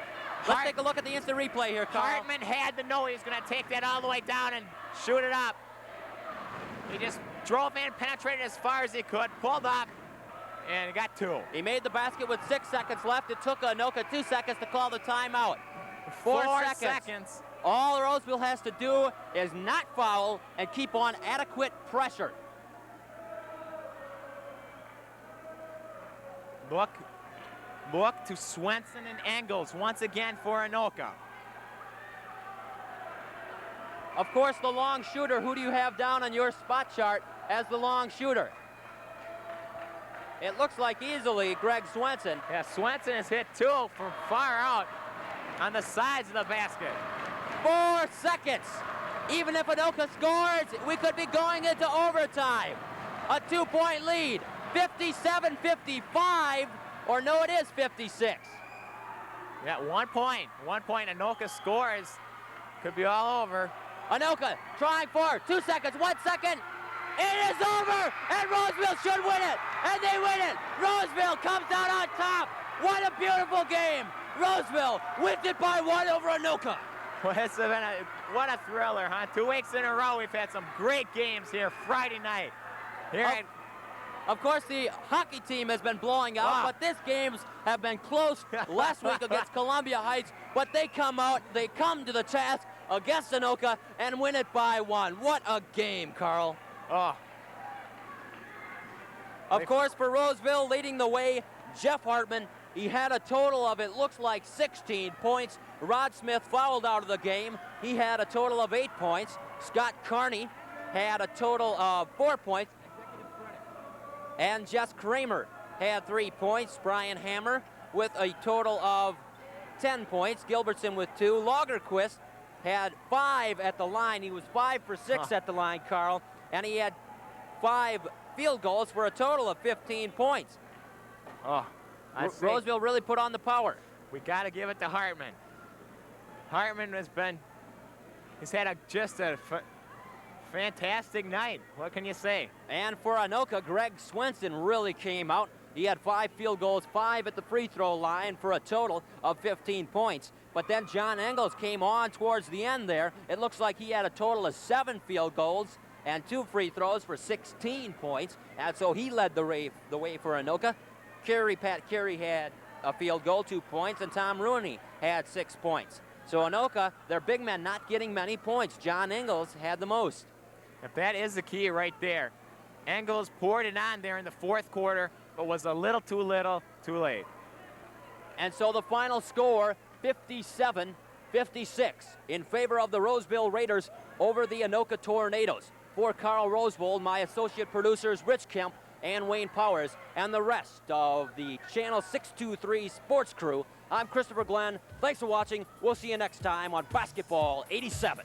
Let's take a look at the instant replay here, Carl. Hartman had to know he was going to take that all the way down and shoot it up. He just drove in, penetrated as far as he could, pulled up, and got 2. He made the basket with 6 seconds left. It took Anoka 2 seconds to call the timeout. 4 seconds. All Roseville has to do is not foul and keep on adequate pressure. Look to Swenson and Engels once again for Anoka. Of course, the long shooter, who do you have down on your spot chart as the long shooter? It looks like easily Greg Swenson. Yeah, Swenson has hit 2 from far out on the sides of the basket. 4 seconds. Even if Anoka scores, we could be going into overtime. A 2-point lead, 57-55, or no, it is 56. Yeah, 1 point. 1 point. Anoka scores. Could be all over. Anoka trying for 2 seconds, 1 second. It is over, and Roseville should win it, and they win it. Roseville comes out on top. What a beautiful game. Roseville wins it by 1 over Anoka. Well, it's been what a thriller, huh? 2 weeks in a row, we've had some great games here Friday night. Of course, the hockey team has been blowing out, but this games have been close last week against Columbia Heights, but they come to the task against Anoka and win it by 1. What a game, Carl. Oh. Of course, for Roseville, leading the way, Jeff Hartman. He had a total of, it looks like, 16 points. Rod Smith fouled out of the game. He had a total of 8 points. Scott Carney had a total of 4 points. And Jess Kramer had 3 points. Brian Hammer with a total of 10 points. Gilbertson with 2. Lagerquist had 5 at the line. He was 5 for 6 at the line, Carl. And he had 5 field goals for a total of 15 points. Oh, Roseville really put on the power. We got to give it to Hartman. Hartman he's had just a fantastic night. What can you say? And for Anoka, Greg Swenson really came out. He had 5 field goals, 5 at the free throw line for a total of 15 points. But then John Engels came on towards the end there. It looks like he had a total of 7 field goals and 2 free throws for 16 points. And so he led the way for Anoka. Pat Carey had a field goal, 2 points, and Tom Rooney had 6 points. So Anoka, their big men not getting many points. John Engels had the most. If that is the key right there. Engels poured it on there in the 4th quarter, but was a little, too late. And so the final score, 57-56, in favor of the Roseville Raiders over the Anoka Tornadoes. For Carl Roseville, my associate producers Rich Kemp and Wayne Powers, and the rest of the Channel 623 sports crew, I'm Christopher Glenn. Thanks for watching. We'll see you next time on Basketball 87.